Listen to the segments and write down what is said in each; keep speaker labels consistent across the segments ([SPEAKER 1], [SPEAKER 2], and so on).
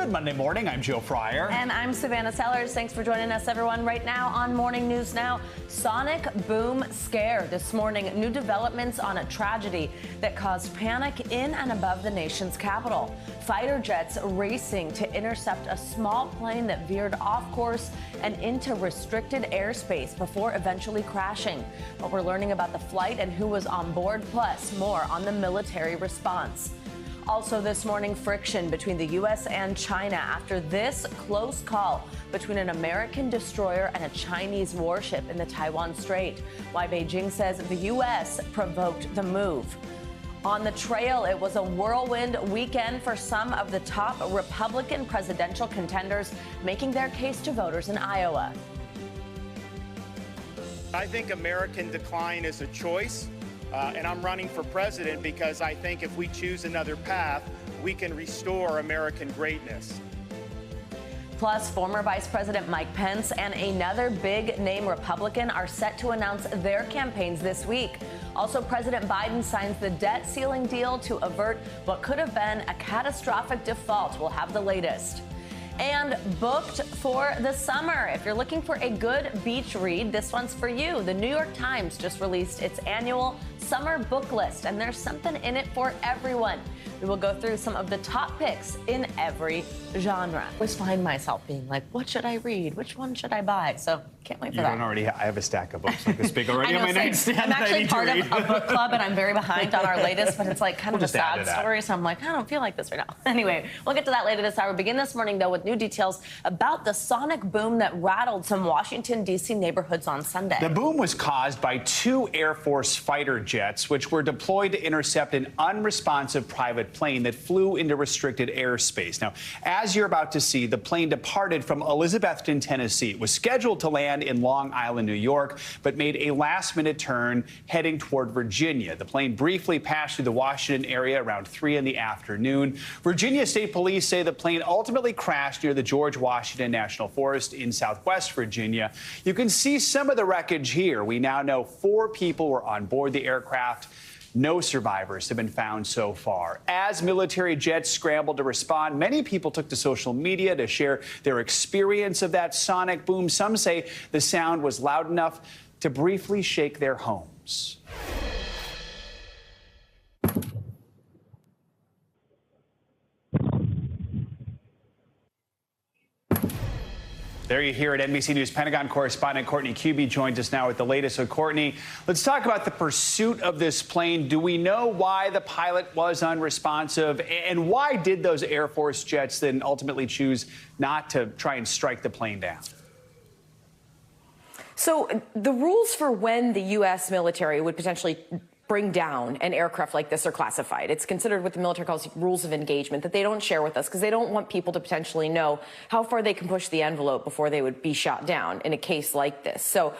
[SPEAKER 1] Good Monday morning. I'm Joe Frayer.
[SPEAKER 2] And I'm Savannah Sellers. Thanks for joining us, everyone. Right now on Morning News Now, sonic boom scare. This morning, new developments on a tragedy that caused panic in and above the nation's capital. Fighter jets racing to intercept a small plane that veered off course and into restricted airspace before eventually crashing. What we're learning about the flight and who was on board, plus more on the military response. Also this morning, friction between the U.S. and China after this close call between an American destroyer and a Chinese warship in the Taiwan Strait. Why Beijing says the U.S. provoked the move. On the trail, it was a whirlwind weekend for some of the top Republican presidential contenders making their case to voters in Iowa.
[SPEAKER 3] I think American decline is a choice. And I'm running for president because I think if we choose another path, we can restore American greatness.
[SPEAKER 2] Plus, former Vice President Mike Pence and another big-name Republican are set to announce their campaigns this week. Also, President Biden signs the debt ceiling deal to avert what could have been a catastrophic default. We'll have the latest. And booked for the summer. If you're looking for a good beach read, this one's for you. The New York Times just released its annual summer book list, and there's something in it for everyone. We will go through some of the top picks in every genre. I always find myself being like, what should I read? Which one should I buy? So can't wait for that.
[SPEAKER 1] I have a stack of books like this big already on my nightstand.
[SPEAKER 2] I'm actually part of a book club, and I'm very behind on our latest, but it's like kind of a sad story, so I'm like, I don't feel like this right now. Anyway, we'll get to that later this hour. We begin this morning, though, with new details about the sonic boom that rattled some Washington, D.C. neighborhoods on Sunday.
[SPEAKER 1] The boom was caused by two Air Force fighter jets, which were deployed to intercept an unresponsive private plane that flew into restricted airspace. Now, as you're about to see, the plane departed from Elizabethton, Tennessee. It was scheduled to land in Long Island, New York, but made a last-minute turn heading toward Virginia. The plane briefly passed through the Washington area around 3 in the afternoon. Virginia State Police say the plane ultimately crashed near the George Washington National Forest in southwest Virginia. You can see some of the wreckage here. We now know 4 people were on board the aircraft. No survivors have been found so far. As military jets scrambled to respond, many people took to social media to share their experience of that sonic boom. Some say the sound was loud enough to briefly shake their homes. There you hear it. NBC News Pentagon correspondent Courtney Cubey joins us now with the latest. So, Courtney, let's talk about the pursuit of this plane. Do we know why the pilot was unresponsive? And why did those Air Force jets then ultimately choose not to try and strike the plane down?
[SPEAKER 4] So the rules for when the U.S. military would potentially bring down an aircraft like this are classified. It's considered what the military calls rules of engagement that they don't share with us because they don't want people to potentially know how far they can push the envelope before they would be shot down in a case like this. So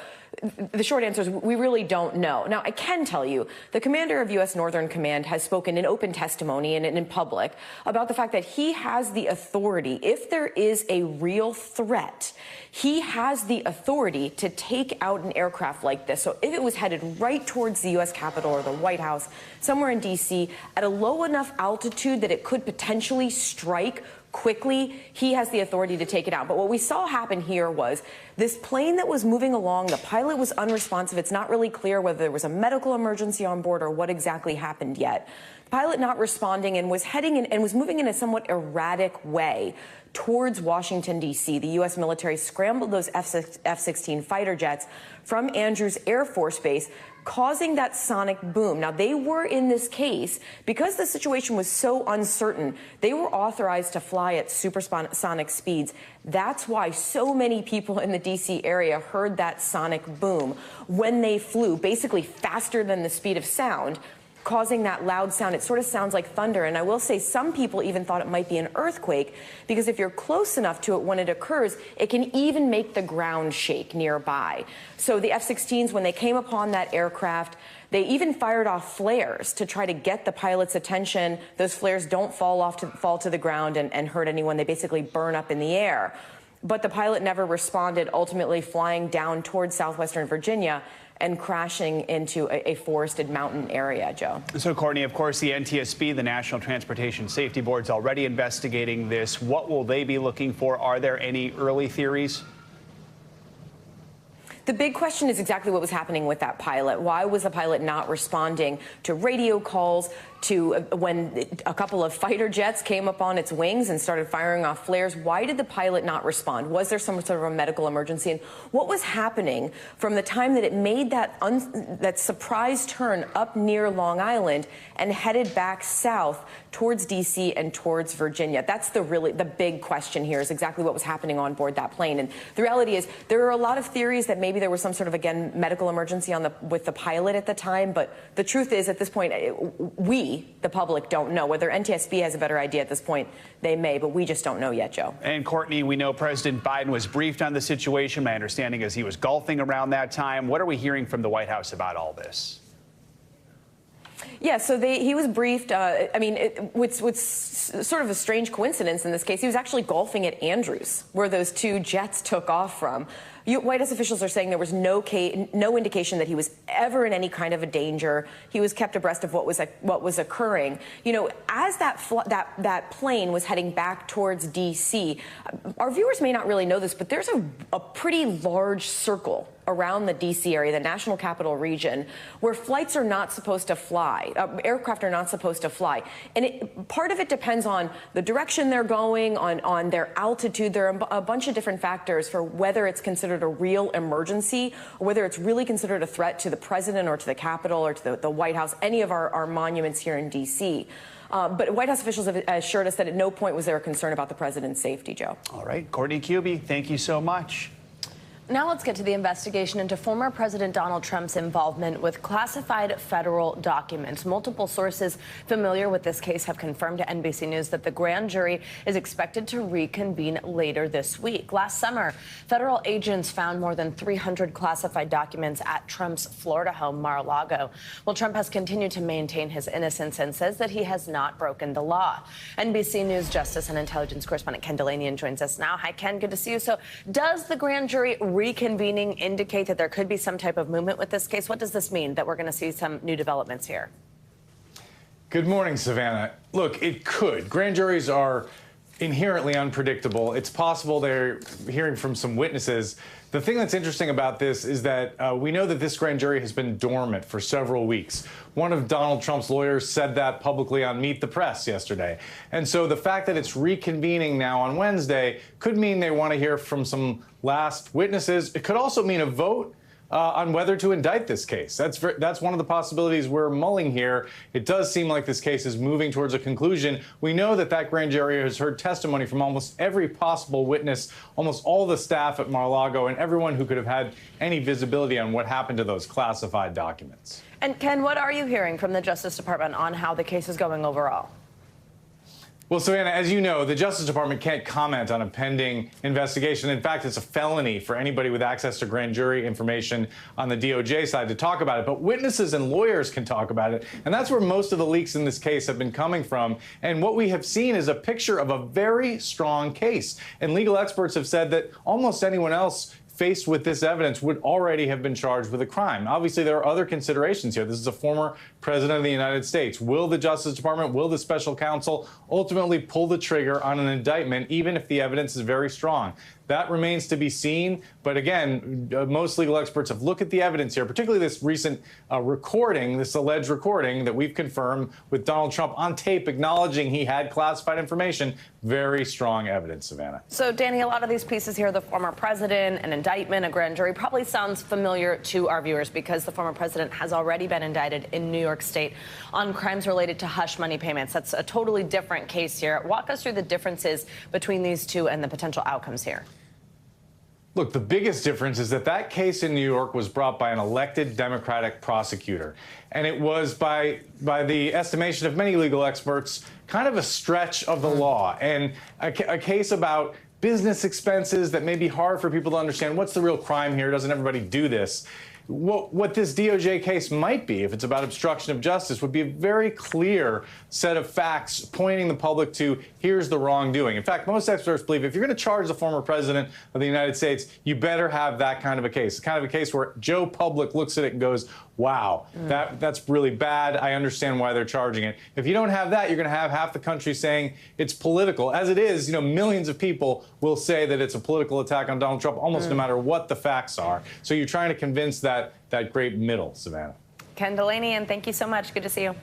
[SPEAKER 4] the short answer is we really don't know. Now, I can tell you the commander of U.S. Northern Command has spoken in open testimony and in public about the fact that he has the authority, if there is a real threat, he has the authority to take out an aircraft like this. So if it was headed right towards the U.S. Capitol or the White House, somewhere in D.C., at a low enough altitude that it could potentially strike quickly, he has the authority to take it out. But what we saw happen here was this plane that was moving along, the pilot was unresponsive. It's not really clear whether there was a medical emergency on board or what exactly happened yet. The pilot not responding and was heading in and was moving in a somewhat erratic way towards Washington, D.C. The U.S. military scrambled those F-16 fighter jets from Andrews Air Force Base, causing that sonic boom. Now, they were in this case, because the situation was so uncertain, they were authorized to fly at supersonic speeds. That's why so many people in the D.C. area heard that sonic boom when they flew, basically faster than the speed of sound, causing that loud sound. It sort of sounds like thunder. And I will say some people even thought it might be an earthquake because if you're close enough to it when it occurs, it can even make the ground shake nearby. So the F-16s, when they came upon that aircraft, they even fired off flares to try to get the pilot's attention. Those flares don't fall to the ground and hurt anyone. They basically burn up in the air. but the pilot never responded, ultimately flying down towards southwestern Virginia and crashing into a forested mountain area, Joe.
[SPEAKER 1] So, Courtney, of course, the NTSB, the National Transportation Safety Board, is already investigating this. What will they be looking for? Are there any early theories?
[SPEAKER 4] The big question is exactly what was happening with that pilot. Why was the pilot not responding to radio calls, to when a couple of fighter jets came up on its wings and started firing off flares? Why did the pilot not respond? Was there some sort of a medical emergency? And what was happening from the time that it made that surprise turn up near Long Island and headed back south towards D.C. and towards Virginia? That's the big question here, is exactly what was happening on board that plane. And the reality is there are a lot of theories that maybe there was some sort of, again, medical emergency with the pilot at the time. But the truth is, at this point, the public, don't know. Whether NTSB has a better idea at this point, they may, but we just don't know yet, Joe.
[SPEAKER 1] And Courtney, we know President Biden was briefed on the situation. My understanding is he was golfing around that time. What are we hearing from the White House about all this?
[SPEAKER 4] Yeah, so he was briefed. What's sort of a strange coincidence in this case, he was actually golfing at Andrews, where those two jets took off from. White House officials are saying there was no indication that he was ever in any kind of a danger. He was kept abreast of what was occurring. You know, as that plane was heading back towards D.C., our viewers may not really know this, but there's a pretty large circle around the D.C. area, the National Capital Region, where flights are not supposed to fly, aircraft are not supposed to fly. And part of it depends on the direction they're going, on their altitude. There are a bunch of different factors for whether it's considered a real emergency or whether it's really considered a threat to the president or to the Capitol or to the White House, any of our monuments here in D.C. But White House officials have assured us that at no point was there a concern about the president's safety, Joe.
[SPEAKER 1] All right. Courtney Cubey, thank you so much.
[SPEAKER 2] Now let's get to the investigation into former President Donald Trump's involvement with classified federal documents. Multiple sources familiar with this case have confirmed to NBC News that the grand jury is expected to reconvene later this week. Last summer, federal agents found more than 300 classified documents at Trump's Florida home, Mar-a-Lago. Well, Trump has continued to maintain his innocence and says that he has not broken the law. NBC News Justice and Intelligence Correspondent Ken Delaney joins us now. Hi, Ken. Good to see you. So does the grand jury reconvening indicate that there could be some type of movement with this case? What does this mean, that we're going to see some new developments here?
[SPEAKER 5] Good morning, Savannah. Look, it could. Grand juries are inherently unpredictable. It's possible they're hearing from some witnesses. The thing that's interesting about this is that we know that this grand jury has been dormant for several weeks. One of Donald Trump's lawyers said that publicly on Meet the Press yesterday. And so the fact that it's reconvening now on Wednesday could mean they want to hear from some last witnesses. It could also mean a vote on whether to indict this case. That's one of the possibilities we're mulling here. It does seem like this case is moving towards a conclusion. We know that that grand jury has heard testimony from almost every possible witness, almost all the staff at Mar-a-Lago, and everyone who could have had any visibility on what happened to those classified documents.
[SPEAKER 2] And Ken, what are you hearing from the Justice Department on how the case is going overall?
[SPEAKER 5] Well, Savannah, as you know, the Justice Department can't comment on a pending investigation. In fact, it's a felony for anybody with access to grand jury information on the DOJ side to talk about it. But witnesses and lawyers can talk about it. And that's where most of the leaks in this case have been coming from. And what we have seen is a picture of a very strong case. And legal experts have said that almost anyone else faced with this evidence would already have been charged with a crime. Obviously, there are other considerations here. This is a former president of the United States. Will the Justice Department, will the special counsel ultimately pull the trigger on an indictment, even if the evidence is very strong? That remains to be seen. But again, most legal experts have looked at the evidence here, particularly this recent recording, this alleged recording that we've confirmed with Donald Trump on tape acknowledging he had classified information. Very strong evidence, Savannah.
[SPEAKER 2] So, Danny, a lot of these pieces here, the former president, an indictment, a grand jury, probably sounds familiar to our viewers because the former president has already been indicted in New York State on crimes related to hush money payments. That's a totally different case here. Walk us through the differences between these two and the potential outcomes here.
[SPEAKER 5] Look, the biggest difference is that that case in New York was brought by an elected Democratic prosecutor. And it was, by the estimation of many legal experts, kind of a stretch of the law and a case about business expenses that may be hard for people to understand. What's the real crime here? Doesn't everybody do this? what this DOJ case might be, if it's about obstruction of justice, would be a very clear set of facts pointing the public to here's the wrongdoing. In fact, most experts believe if you're going to charge the former president of the United States, you better have that kind of a case. Kind of a case where Joe Public looks at it and goes, wow, that's really bad. I understand why they're charging it. If you don't have that, you're going to have half the country saying it's political. As it is, you know, millions of people will say that it's a political attack on Donald Trump almost no matter what the facts are. So you're trying to convince that great middle, Savannah.
[SPEAKER 2] Ken Delaney, and thank you so much. Good to see you.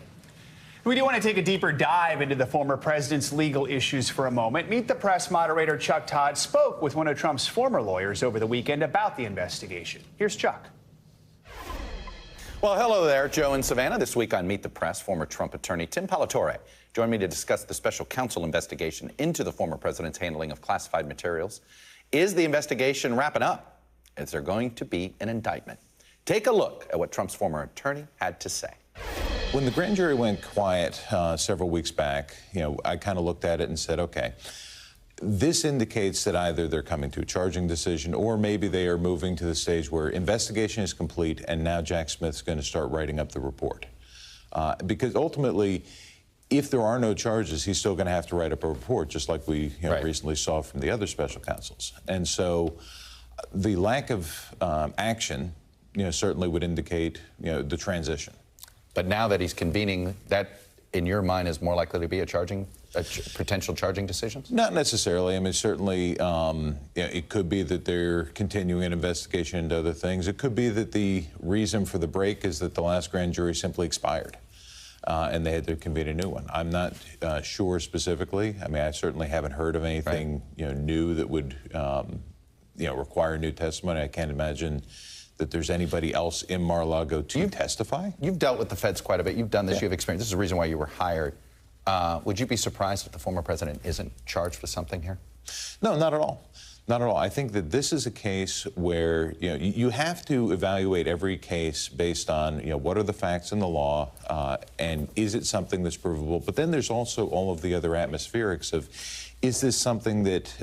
[SPEAKER 1] We do want to take a deeper dive into the former president's legal issues for a moment. Meet the Press moderator Chuck Todd spoke with one of Trump's former lawyers over the weekend about the investigation. Here's Chuck.
[SPEAKER 6] Well, hello there, Joe and Savannah. This week on Meet the Press, former Trump attorney Tim Palatore joined me to discuss the special counsel investigation into the former president's handling of classified materials. Is the investigation wrapping up? Is there going to be an indictment? Take a look at what Trump's former attorney had to say.
[SPEAKER 7] When the grand jury went quiet several weeks back, you know, I kind of looked at it and said, okay, this indicates that either they're coming to a charging decision or maybe they are moving to the stage where investigation is complete and now Jack Smith's going to start writing up the report. Because ultimately, if there are no charges, he's still going to have to write up a report, just like we recently saw from the other special counsels. And so the lack of action, you know, certainly would indicate, you know, the transition.
[SPEAKER 6] But now that he's convening, that, in your mind, is more likely to be a potential charging decision?
[SPEAKER 7] Not necessarily. I mean, certainly, you know, it could be that they're continuing an investigation into other things. It could be that the reason for the break is that the last grand jury simply expired, and they had to convene a new one. I'm not sure specifically. I mean, I certainly haven't heard of anything, you know, new that would, you know, require new testimony. I can't imagine that there's anybody else in Mar-a-Lago to testify.
[SPEAKER 6] You've dealt with the feds quite a bit. You've done this. You have experience. This is the reason why you were hired. Would you be surprised if the former president isn't charged with something here?
[SPEAKER 7] No, not at all. Not at all. I think that this is a case where, you know, you have to evaluate every case based on, you know, what are the facts in the law, and is it something that's provable? But then there's also all of the other atmospherics of, is this something that,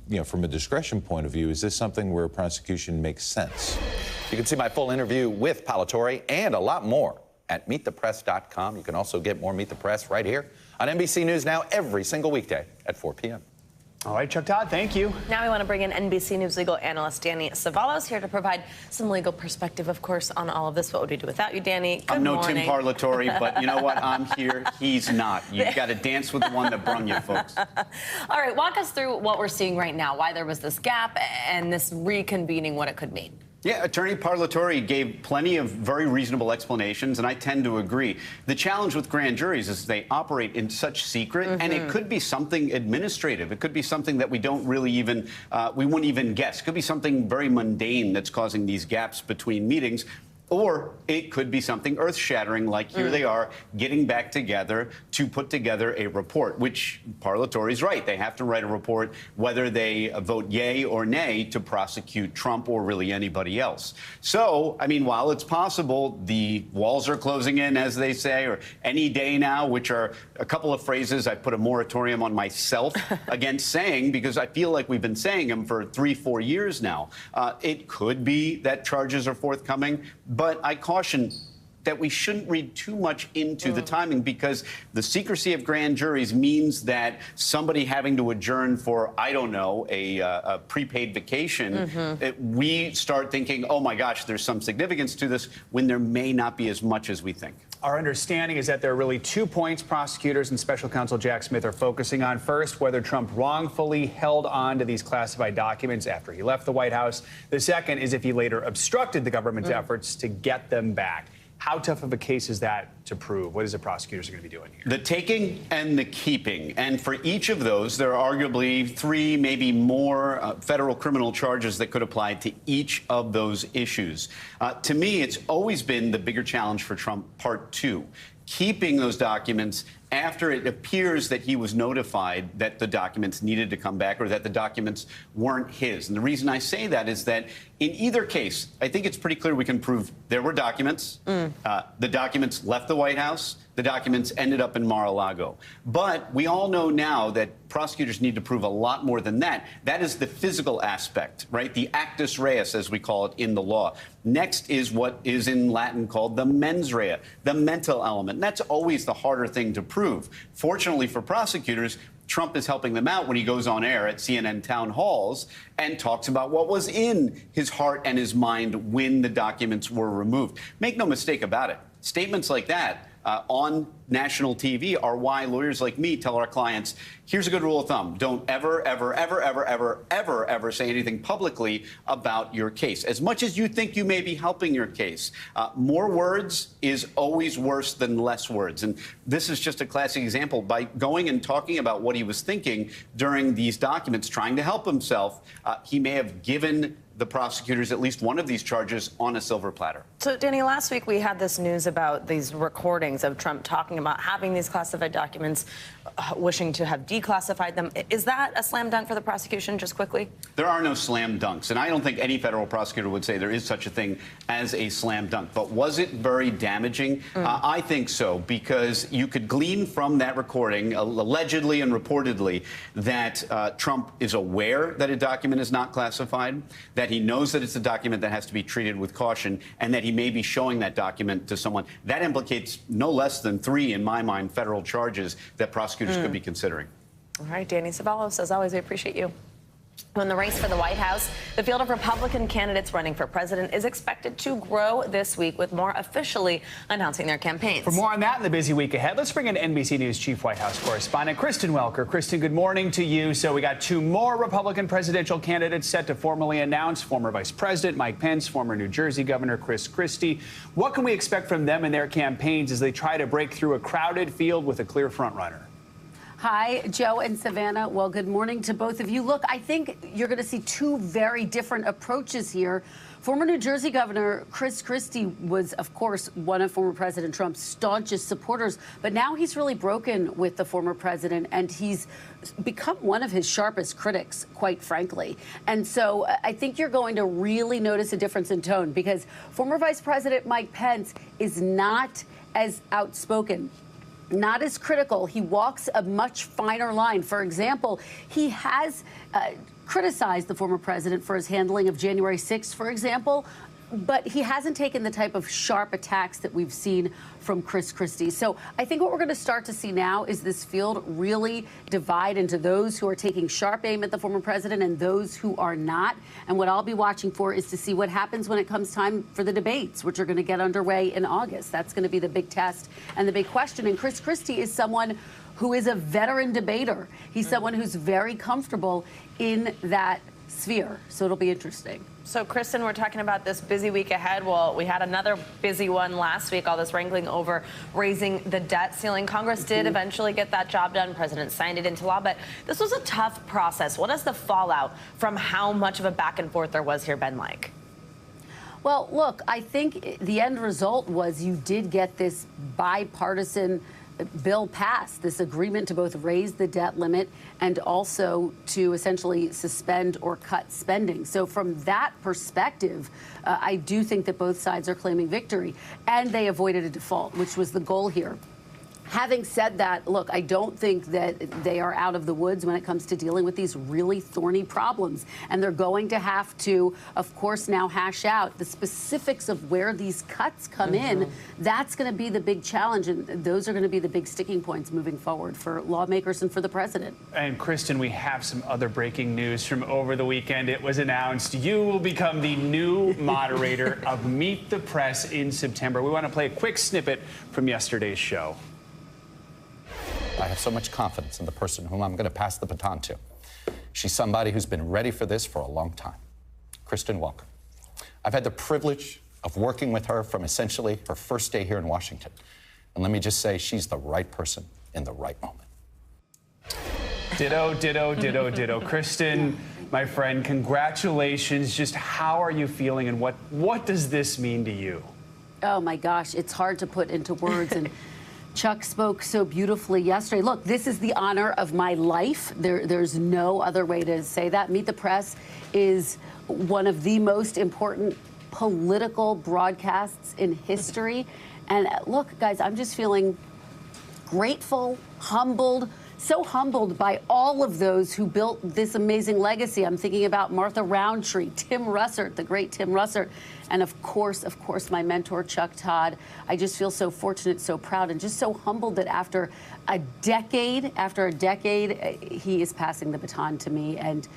[SPEAKER 7] you know, from a discretion point of view, is this something where a prosecution makes sense?
[SPEAKER 6] You can see my full interview with Palatore and a lot more at meetthepress.com. You can also get more Meet the Press right here on NBC News Now every single weekday at 4 p.m.
[SPEAKER 1] All right, Chuck Todd, thank you.
[SPEAKER 2] Now we want to bring in NBC News legal analyst Danny Savalas here to provide some legal perspective, of course, on all of this. What would we do without you, Danny? Good
[SPEAKER 8] I'm no
[SPEAKER 2] morning.
[SPEAKER 8] Tim Parlatore, but you know what? I'm here. He's not. You've got to dance with the one that brung you, folks.
[SPEAKER 2] All right, walk us through what we're seeing right now, why there was this gap and this reconvening, what it could mean.
[SPEAKER 8] Yeah, Attorney Parlatore gave plenty of very reasonable explanations, and I tend to agree. The challenge with grand juries is they operate in such secret, and it could be something administrative. It could be something that we don't really even, we wouldn't even guess. It could be something very mundane that's causing these gaps between meetings. Or it could be something earth-shattering, like here they are getting back together to put together a report, which Parlatore's right. They have to write a report whether they vote yay or nay to prosecute Trump or really anybody else. So, I mean, while it's possible the walls are closing in, as they say, or any day now, which are a couple of phrases I put a moratorium on myself against saying, because I feel like we've been saying them for 3-4 years now. It could be that charges are forthcoming, but I caution that we shouldn't read too much into the timing, because the secrecy of grand juries means that somebody having to adjourn for, I don't know, a prepaid vacation, we start thinking, oh my gosh, there's some significance to this, when there may not be as much as we think.
[SPEAKER 1] Our understanding is that there are really 2 points prosecutors and special counsel Jack Smith are focusing on. First, whether Trump wrongfully held on to these classified documents after he left the White House. The second is if he later obstructed the government's efforts to get them back. How tough of a case is that to prove? What is the prosecutors going to be doing here?
[SPEAKER 8] The taking and the keeping. And for each of those, there are arguably 3, maybe more federal criminal charges that could apply to each of those issues. To me, it's always been the bigger challenge for Trump, part 2. Keeping those documents after it appears that he was notified that the documents needed to come back or that the documents weren't his. And the reason I say that is that In either case, I think it's pretty clear we can prove there were documents. The documents left the White House. The documents ended up in Mar-a-Lago. But we all know now that prosecutors need to prove a lot more than that. That is the physical aspect, right? The actus reus, as we call it in the law. Next is what is in Latin called the mens rea, the mental element. And that's always the harder thing to prove. Fortunately for prosecutors, Trump is helping them out when he goes on air at CNN town halls and talks about what was in his heart and his mind when the documents were removed. Make no mistake about it. Statements like that on national TV are why lawyers like me tell our clients, here's a good rule of thumb. Don't ever, ever, ever, ever, ever, ever, ever say anything publicly about your case. As much as you think you may be helping your case, more words is always worse than less words. And this is just a classic example. By going and talking about what he was thinking during these documents, trying to help himself, he may have given the prosecutors at least one of these charges on a silver platter.
[SPEAKER 2] So, Danny, last week we had this news about these recordings of Trump talking about having these classified documents, wishing to have declassified them. Is that a slam dunk for the prosecution, just quickly?
[SPEAKER 8] There are no slam dunks, and I don't think any federal prosecutor would say there is such a thing as a slam dunk. But was it very damaging? I think so, because you could glean from that recording, allegedly and reportedly, that Trump is aware that a document is not classified, that he knows that it's a document that has to be treated with caution, and that he may be showing that document to someone. That implicates no less than 3, in my mind, federal charges that prosecutors could be considering.
[SPEAKER 2] All right, Danny Savalas, as always, we appreciate you. In the race for the White House, the field of Republican candidates running for president is expected to grow this week, with more officially announcing their campaigns.
[SPEAKER 1] For more on that in the busy week ahead, let's bring in NBC News Chief White House Correspondent Kristen Welker. Kristen, good morning to you. So we got 2 more Republican presidential candidates set to formally announce: former Vice President Mike Pence, former New Jersey Governor Chris Christie. What can we expect from them in their campaigns as they try to break through a crowded field with a clear frontrunner?
[SPEAKER 9] Hi, Joe and Savannah. Well, good morning to both of you. Look, I think you're going to see 2 very different approaches here. Former New Jersey Governor Chris Christie was, of course, one of former President Trump's staunchest supporters, but now he's really broken with the former president, and he's become one of his sharpest critics, quite frankly. And so I think you're going to really notice a difference in tone, because former Vice President Mike Pence is not as outspoken, not as critical. He walks a much finer line. For example, he has criticized the former president for his handling of January 6th, for example, but he hasn't taken the type of sharp attacks that we've seen from Chris Christie. So I think what we're going to start to see now is this field really divide into those who are taking sharp aim at the former president and those who are not. And what I'll be watching for is to see what happens when it comes time for the debates, which are going to get underway in August. That's going to be the big test and the big question. And Chris Christie is someone who is a veteran debater. He's someone who's very comfortable in that sphere. So it'll be interesting.
[SPEAKER 2] So, Kristen, we're talking about this busy week ahead. Well, we had another busy one last week, all this wrangling over raising the debt ceiling. Congress did eventually get that job done. President signed it into law, but this was a tough process. What is the fallout from how much of a back and forth there was here been like?
[SPEAKER 9] Well, look, I think the end result was you did get this bipartisan bill passed, this agreement to both raise the debt limit and also to essentially suspend or cut spending. So from that perspective, I do think that both sides are claiming victory, and they avoided a default, which was the goal here. Having said that, look, I don't think that they are out of the woods when it comes to dealing with these really thorny problems. And they're going to have to, of course, now hash out the specifics of where these cuts come in. That's going to be the big challenge. And those are going to be the big sticking points moving forward for lawmakers and for the president.
[SPEAKER 1] And Kristen, we have some other breaking news from over the weekend. It was announced you will become the new moderator of Meet the Press in September. We want to play a quick snippet from yesterday's show.
[SPEAKER 6] I have so much confidence in the person whom I'm going to pass the baton to. She's somebody who's been ready for this for a long time. Kristen Welker. I've had the privilege of working with her from essentially her first day here in Washington. And let me just say, she's the right person in the right moment.
[SPEAKER 1] Ditto, ditto, ditto, ditto. Kristen, my friend, congratulations. Just how are you feeling, and what does this mean to you?
[SPEAKER 9] Oh, my gosh, it's hard to put into words. And Chuck spoke so beautifully yesterday. Look, this is the honor of my life. There's no other way to say that. Meet the Press is one of the most important political broadcasts in history. And look, guys, I'm just feeling grateful, humbled, so humbled by all of those who built this amazing legacy. I'm thinking about Martha Roundtree, Tim Russert, the great Tim Russert, and of course, my mentor, Chuck Todd. I just feel so fortunate, so proud, and just so humbled that after a decade, he is passing the baton to me, and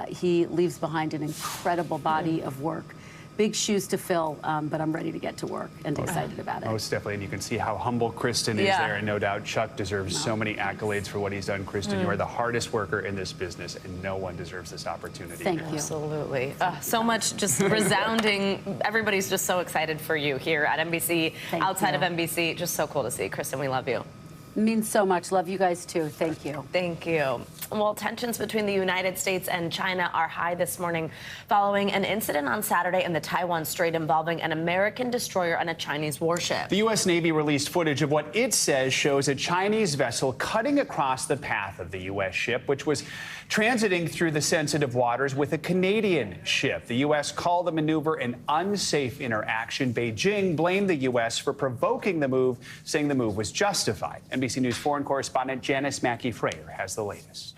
[SPEAKER 9] he leaves behind an incredible body of work. Big shoes to fill, but I'm ready to get to work and excited about it.
[SPEAKER 1] Most definitely, and you can see how humble Kristen is there, and no doubt Chuck deserves so many accolades for what he's done. Kristen, you are the hardest worker in this business, and no one deserves this opportunity.
[SPEAKER 9] Thank you.
[SPEAKER 2] Absolutely. So much just resounding. Everybody's just so excited for you here at NBC, outside of NBC. Just so cool to see. Kristen, we love you.
[SPEAKER 9] Means so much. Love you guys too. Thank you.
[SPEAKER 2] Thank you. Well, tensions between the United States and China are high this morning following an incident on Saturday in the Taiwan Strait involving an American destroyer and a Chinese warship.
[SPEAKER 1] The U.S. Navy released footage of what it says shows a Chinese vessel cutting across the path of the U.S. ship, which was transiting through the sensitive waters with a Canadian ship. The U.S. called the maneuver an unsafe interaction. Beijing blamed the U.S. for provoking the move, saying the move was justified. NBC News foreign correspondent Janice Mackey Frayer has the latest.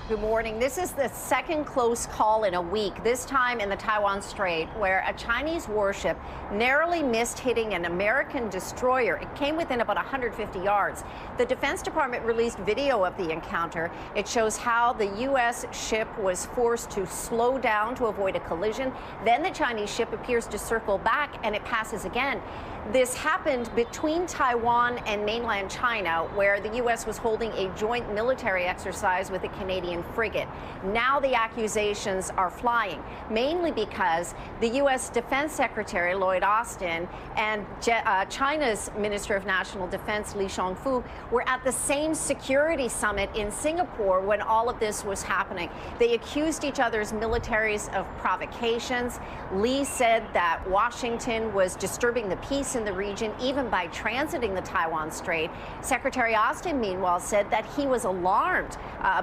[SPEAKER 10] Good morning. This is the second close call in a week, this time in the Taiwan Strait, where a Chinese warship narrowly missed hitting an American destroyer. It came within about 150 yards. The Defense Department released video of the encounter. It shows how the U.S. ship was forced to slow down to avoid a collision. Then the Chinese ship appears to circle back, and it passes again. This happened between Taiwan and mainland China, where the U.S. was holding a joint military exercise with a Canadian frigate. Now the accusations are flying, mainly because the U.S. Defense Secretary Lloyd Austin and China's Minister of National Defense Li Shangfu were at the same security summit in Singapore when all of this was happening. They accused each other's militaries of provocations. Li said that Washington was disturbing the peace in the region, even by transiting the Taiwan Strait. Secretary Austin, meanwhile, said that he was alarmed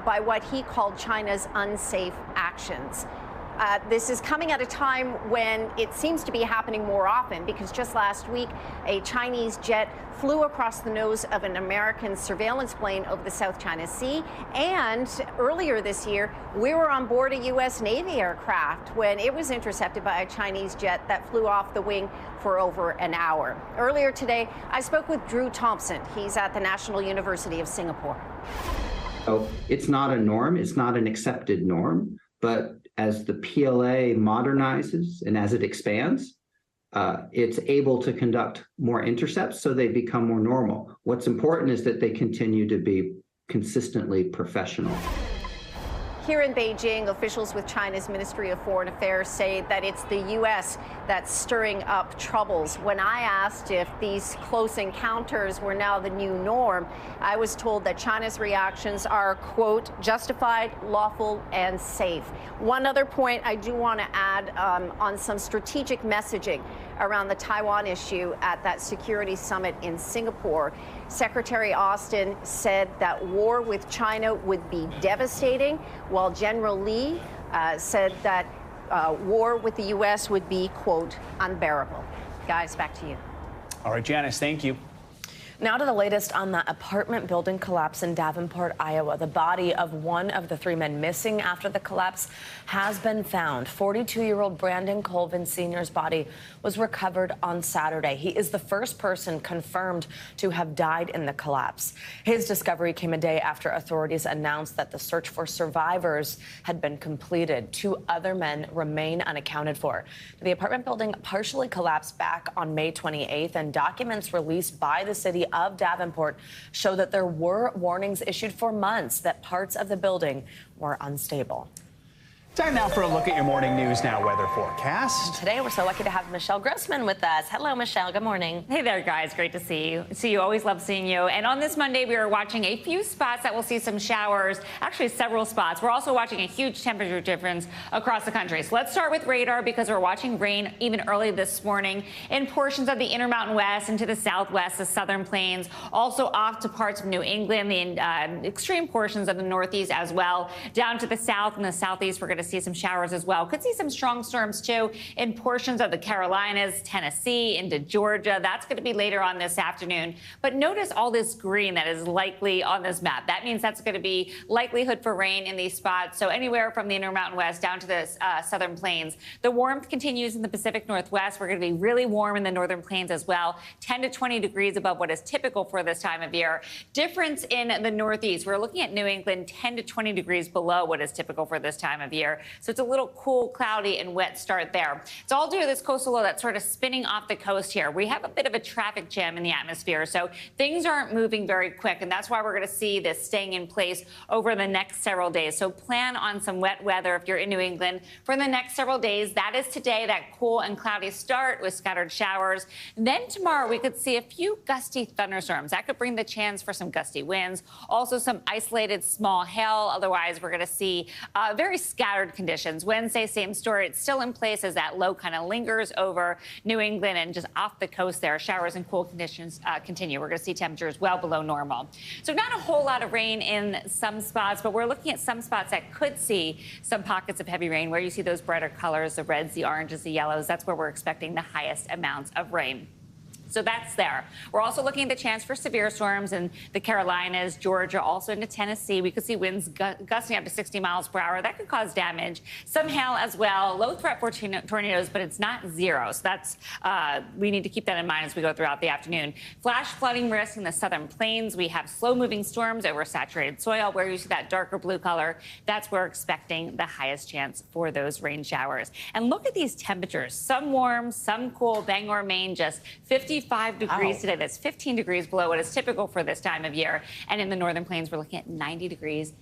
[SPEAKER 10] by what he called China's unsafe actions. This is coming at a time when it seems to be happening more often, because just last week, a Chinese jet flew across the nose of an American surveillance plane over the South China Sea. And earlier this year, we were on board a U.S. Navy aircraft when it was intercepted by a Chinese jet that flew off the wing for over an hour. Earlier today, I spoke with Drew Thompson. He's at the National University of Singapore.
[SPEAKER 11] So it's not a norm. It's not an accepted norm. But as the PLA modernizes and as it expands, it's able to conduct more intercepts, so they become more normal. What's important is that they continue to be consistently professional.
[SPEAKER 10] Here in Beijing, officials with China's Ministry of Foreign Affairs say that it's the U.S. that's stirring up troubles. When I asked if these close encounters were now the new norm, I was told that China's reactions are, quote, justified, lawful, and safe. One other point I do want to add on some strategic messaging around the Taiwan issue at that security summit in Singapore. Secretary Austin said that war with China would be devastating, while General Li said that war with the U.S. would be, quote, unbearable. Guys, back to you.
[SPEAKER 1] All right, Janice, thank you.
[SPEAKER 2] Now to the latest on the apartment building collapse in Davenport, Iowa. The body of one of the three men missing after the collapse has been found. 42-year-old Brandon Colvin Sr.'s body was recovered on Saturday. He is the first person confirmed to have died in the collapse. His discovery came a day after authorities announced that the search for survivors had been completed. Two other men remain unaccounted for. The apartment building partially collapsed back on May 28th, and documents released by the city of Davenport show that there were warnings issued for months that parts of the building were unstable.
[SPEAKER 1] Time now for a look at your morning news now weather forecast.
[SPEAKER 2] Today, we're so lucky to have Michelle Grossman with us. Hello, Michelle. Good morning.
[SPEAKER 12] Hey there, guys. Great to see you. Always love seeing you. And on this Monday, we are watching a few spots that will see some showers, actually several spots. We're also watching a huge temperature difference across the country. So let's start with radar, because we're watching rain even early this morning in portions of the Intermountain West into the Southwest, the Southern Plains, also off to parts of New England, the extreme portions of the Northeast as well. Down to the South and the Southeast, we're going to see some showers as well. Could see some strong storms, too, in portions of the Carolinas, Tennessee, into Georgia. That's going to be later on this afternoon. But notice all this green that is likely on this map. That means that's going to be likelihood for rain in these spots. So anywhere from the Intermountain West down to the southern plains. The warmth continues in the Pacific Northwest. We're going to be really warm in the northern plains as well. 10 to 20 degrees above what is typical for this time of year. Difference in the Northeast. We're looking at New England 10 to 20 degrees below what is typical for this time of year. So it's a little cool, cloudy, and wet start there. It's all due to this coastal low that's sort of spinning off the coast here. We have a bit of a traffic jam in the atmosphere, so things aren't moving very quick, and that's why we're going to see this staying in place over the next several days. So plan on some wet weather if you're in New England for the next several days. That is today, that cool and cloudy start with scattered showers. Then tomorrow we could see a few gusty thunderstorms. That could bring the chance for some gusty winds, also some isolated small hail. Otherwise, we're going to see very scattered conditions. Wednesday, same story. It's still in place as that low kind of lingers over New England and just off the coast there. Showers and cool conditions continue. We're going to see temperatures well below normal. So not a whole lot of rain in some spots, but we're looking at some spots that could see some pockets of heavy rain where you see those brighter colors, the reds, the oranges, the yellows. That's where we're expecting the highest amounts of rain. So that's there. We're also looking at the chance for severe storms in the Carolinas, Georgia, also into Tennessee. We could see winds gusting up to 60 miles per hour. That could cause damage. Some hail as well. Low threat for tornadoes, but it's not zero. So that's we need to keep that in mind as we go throughout the afternoon. Flash flooding risk in the southern plains. We have slow-moving storms over saturated soil where you see that darker blue color. That's where we're expecting the highest chance for those rain showers. And look at these temperatures. Some warm, some cool. Bangor, Maine, just 55 degrees today. That's 15 degrees below what is typical for this time of year. And in the northern plains, we're looking at 90 degrees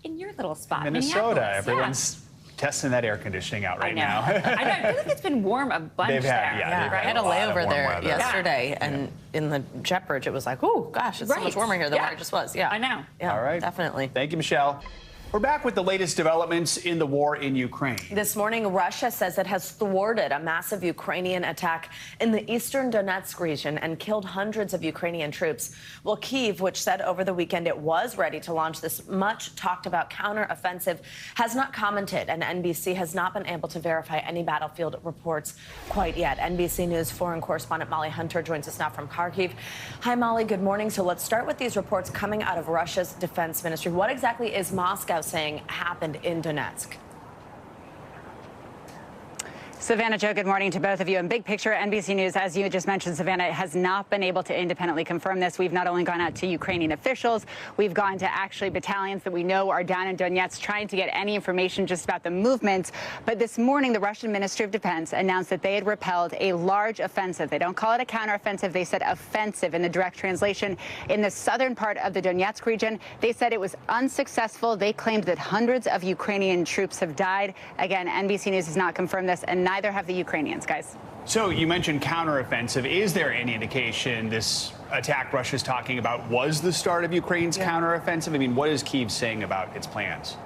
[SPEAKER 12] in your little spot.
[SPEAKER 1] Minnesota. Everyone's testing that air conditioning out right now.
[SPEAKER 12] I know. I feel like it's been warm a bunch
[SPEAKER 1] They've had,
[SPEAKER 12] there.
[SPEAKER 1] Yeah,
[SPEAKER 13] I had a layover there yesterday, and in the jet bridge, it was like, oh, gosh, it's so much warmer here than what it just was. Yeah,
[SPEAKER 12] I know.
[SPEAKER 13] Yeah,
[SPEAKER 1] all right.
[SPEAKER 13] Definitely.
[SPEAKER 1] Thank you, Michelle. We're back with the latest developments in the war in Ukraine.
[SPEAKER 2] This morning, Russia says it has thwarted a massive Ukrainian attack in the eastern Donetsk region and killed hundreds of Ukrainian troops. Well, Kyiv, which said over the weekend it was ready to launch this much talked about counteroffensive, has not commented, and NBC has not been able to verify any battlefield reports quite yet. NBC News foreign correspondent Molly Hunter joins us now from Kharkiv. Hi, Molly. Good morning. So let's start with these reports coming out of Russia's defense ministry. What exactly is Moscow saying happened in Donetsk?
[SPEAKER 14] Savannah, Joe, good morning to both of you. And big picture, NBC News, as you just mentioned, Savannah, has not been able to independently confirm this. We've not only gone out to Ukrainian officials, we've gone to actually battalions that we know are down in Donetsk trying to get any information just about the movements. But this morning, the Russian Ministry of Defense announced that they had repelled a large offensive. They don't call it a counteroffensive. They said offensive in the direct translation in the southern part of the Donetsk region. They said it was unsuccessful. They claimed that hundreds of Ukrainian troops have died. Again, NBC News has not confirmed this, and neither have the Ukrainians, guys.
[SPEAKER 1] So you mentioned counteroffensive. Is there any indication this attack Russia's talking about was the start of Ukraine's counteroffensive? I mean, what is Kyiv saying about its plans?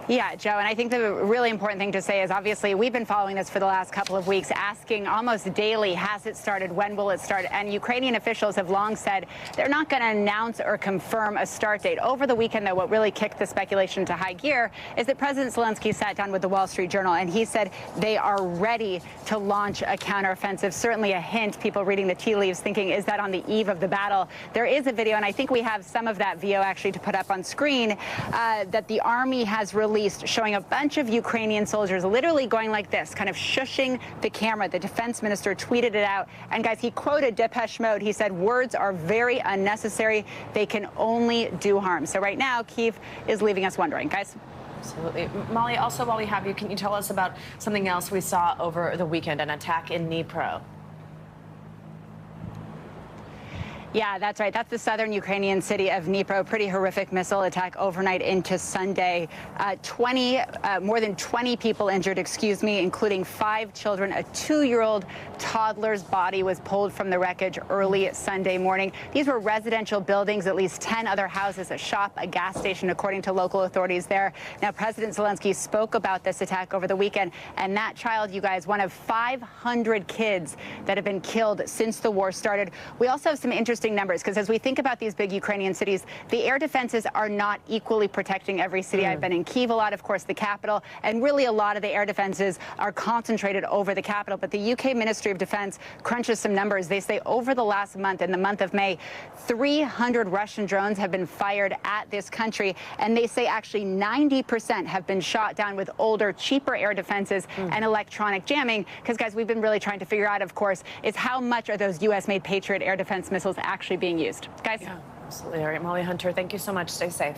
[SPEAKER 14] Yeah, Joe, and I think the really important thing to say is obviously we've been following this for the last couple of weeks, asking almost daily, has it started? When will it start? And Ukrainian officials have long said they're not going to announce or confirm a start date. Over the weekend, though, what really kicked the speculation to high gear is that President Zelensky sat down with the Wall Street Journal and he said they are ready to launch a counteroffensive. Certainly a hint, people reading the tea leaves thinking, is that on the eve of the battle? There is a video, and I think we have some of that video actually to put up on screen, that the army has released showing a bunch of Ukrainian soldiers literally going like this, kind of shushing the camera. The defense minister tweeted it out. And guys, he quoted Depeche Mode. He said, words are very unnecessary. They can only do harm. So right now, Kyiv is leaving us wondering. Guys?
[SPEAKER 2] Absolutely. Molly, also while we have you, can you tell us about something else we saw over the weekend, an attack in Dnipro?
[SPEAKER 14] Yeah, that's right. That's the southern Ukrainian city of Dnipro. Pretty horrific missile attack overnight into Sunday. More than 20 people injured, including 5 children. A 2-year-old toddler's body was pulled from the wreckage early Sunday morning. These were residential buildings, at least 10 other houses, a shop, a gas station, according to local authorities there. Now, President Zelensky spoke about this attack over the weekend, and that child, you guys, one of 500 kids that have been killed since the war started. We also have some interesting interesting numbers, because as we think about these big Ukrainian cities, the air defenses are not equally protecting every city. I've been in Kyiv a lot, of course, the capital, and really a lot of the air defenses are concentrated over the capital. But the UK Ministry of Defense crunches some numbers. They say over the last month, in the month of May, 300 Russian drones have been fired at this country, and they say actually 90% have been shot down with older, cheaper air defenses and electronic jamming. Because, guys, we've been really trying to figure out, of course, is how much are those U.S.-made Patriot air defense missiles actually being used. Guys?
[SPEAKER 4] Yeah, absolutely. All right, Molly Hunter, thank you so much. Stay safe.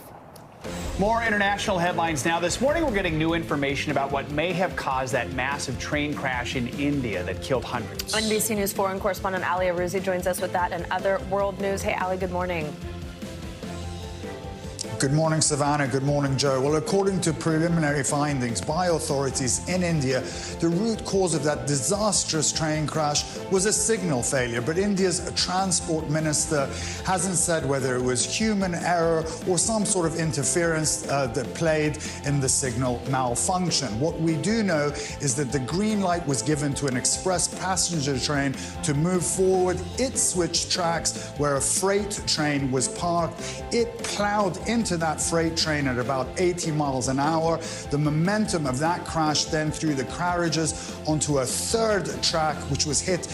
[SPEAKER 1] More international headlines now. This morning, we're getting new information about what may have caused that massive train crash in India that killed hundreds.
[SPEAKER 2] NBC News foreign correspondent Ali Arouzi joins us with that and other world news. Hey, Ali, good morning.
[SPEAKER 15] Good morning, Savannah. Good morning, Joe. Well, according to preliminary findings by authorities in India, the root cause of that disastrous train crash was a signal failure. But India's transport minister hasn't said whether it was human error or some sort of interference that played in the signal malfunction. What we do know is that the green light was given to an express passenger train to move forward. It switched tracks where a freight train was parked. It plowed into that freight train at about 80 miles an hour. The momentum of that crash then threw the carriages onto a third track, which was hit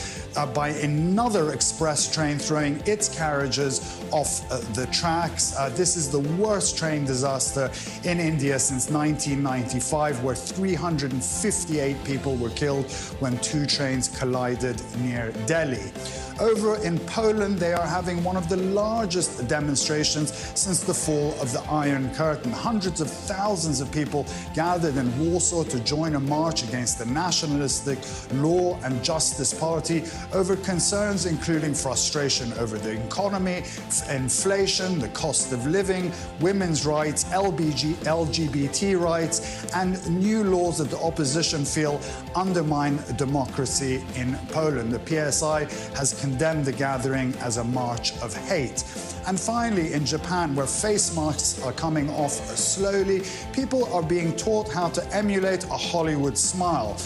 [SPEAKER 15] by another express train, throwing its carriages off the tracks. This is the worst train disaster in India since 1995, where 358 people were killed when two trains collided near Delhi. Over in Poland, they are having one of the largest demonstrations since the fall of the Iron Curtain. Hundreds of thousands of people gathered in Warsaw to join a march against the nationalistic Law and Justice Party over concerns including frustration over the economy, inflation, the cost of living, women's rights, LGBT rights, and new laws that the opposition feel undermine democracy in Poland. The PSI has condemned the gathering as a march of hate. And finally, in Japan, where face masks are coming off slowly, people are being taught how to emulate a Hollywood smile.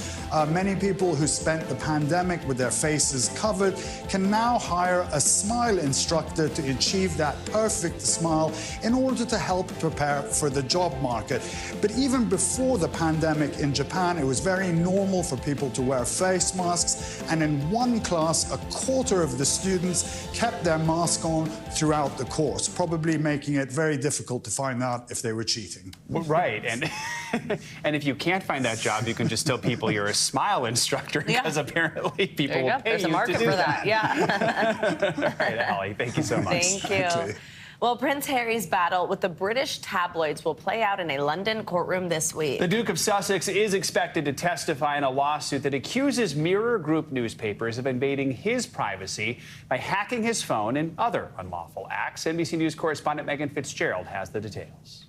[SPEAKER 15] Many people who spent the pandemic with their faces covered can now hire a smile instructor to achieve that perfect smile in order to help prepare for the job market. But even before the pandemic in Japan, it was very normal for people to wear face masks, and in one class, a quarter of the students kept their mask on throughout the course, probably making it very difficult to find out if they were cheating.
[SPEAKER 1] Right, and if you can't find that job, you can just tell people you're a smile instructor, because apparently people will pay
[SPEAKER 2] There's
[SPEAKER 1] you
[SPEAKER 2] a market
[SPEAKER 1] to do
[SPEAKER 2] for that. Yeah.
[SPEAKER 1] All right, Ali, thank you so much.
[SPEAKER 2] Thank you. Well, Prince Harry's battle with the British tabloids will play out in a London courtroom this week.
[SPEAKER 1] The Duke of Sussex is expected to testify in a lawsuit that accuses Mirror Group newspapers of invading his privacy by hacking his phone and other unlawful acts. NBC News correspondent Megan Fitzgerald has the details.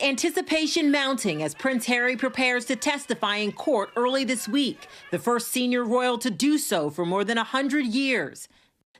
[SPEAKER 16] Anticipation mounting as Prince Harry prepares to testify in court early this week, the first senior royal to do so for more than 100 years.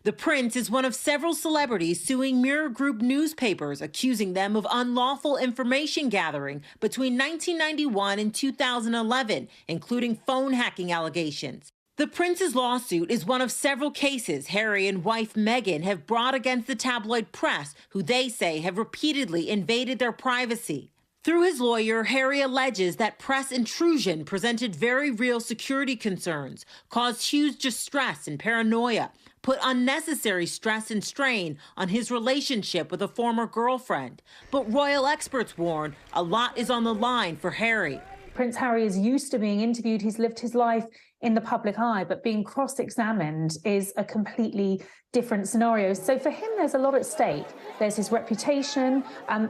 [SPEAKER 16] The prince is one of several celebrities suing Mirror Group newspapers, accusing them of unlawful information gathering between 1991 and 2011, including phone hacking allegations. The prince's lawsuit is one of several cases Harry and wife Meghan have brought against the tabloid press, who they say have repeatedly invaded their privacy. Through his lawyer, Harry alleges that press intrusion presented very real security concerns, caused huge distress and paranoia, put unnecessary stress and strain on his relationship with a former girlfriend. But royal experts warn a lot is on the line for Harry.
[SPEAKER 17] Prince Harry is used to being interviewed. He's lived his life in the public eye, but being cross-examined is a completely different scenario. So for him, there's a lot at stake. There's his reputation,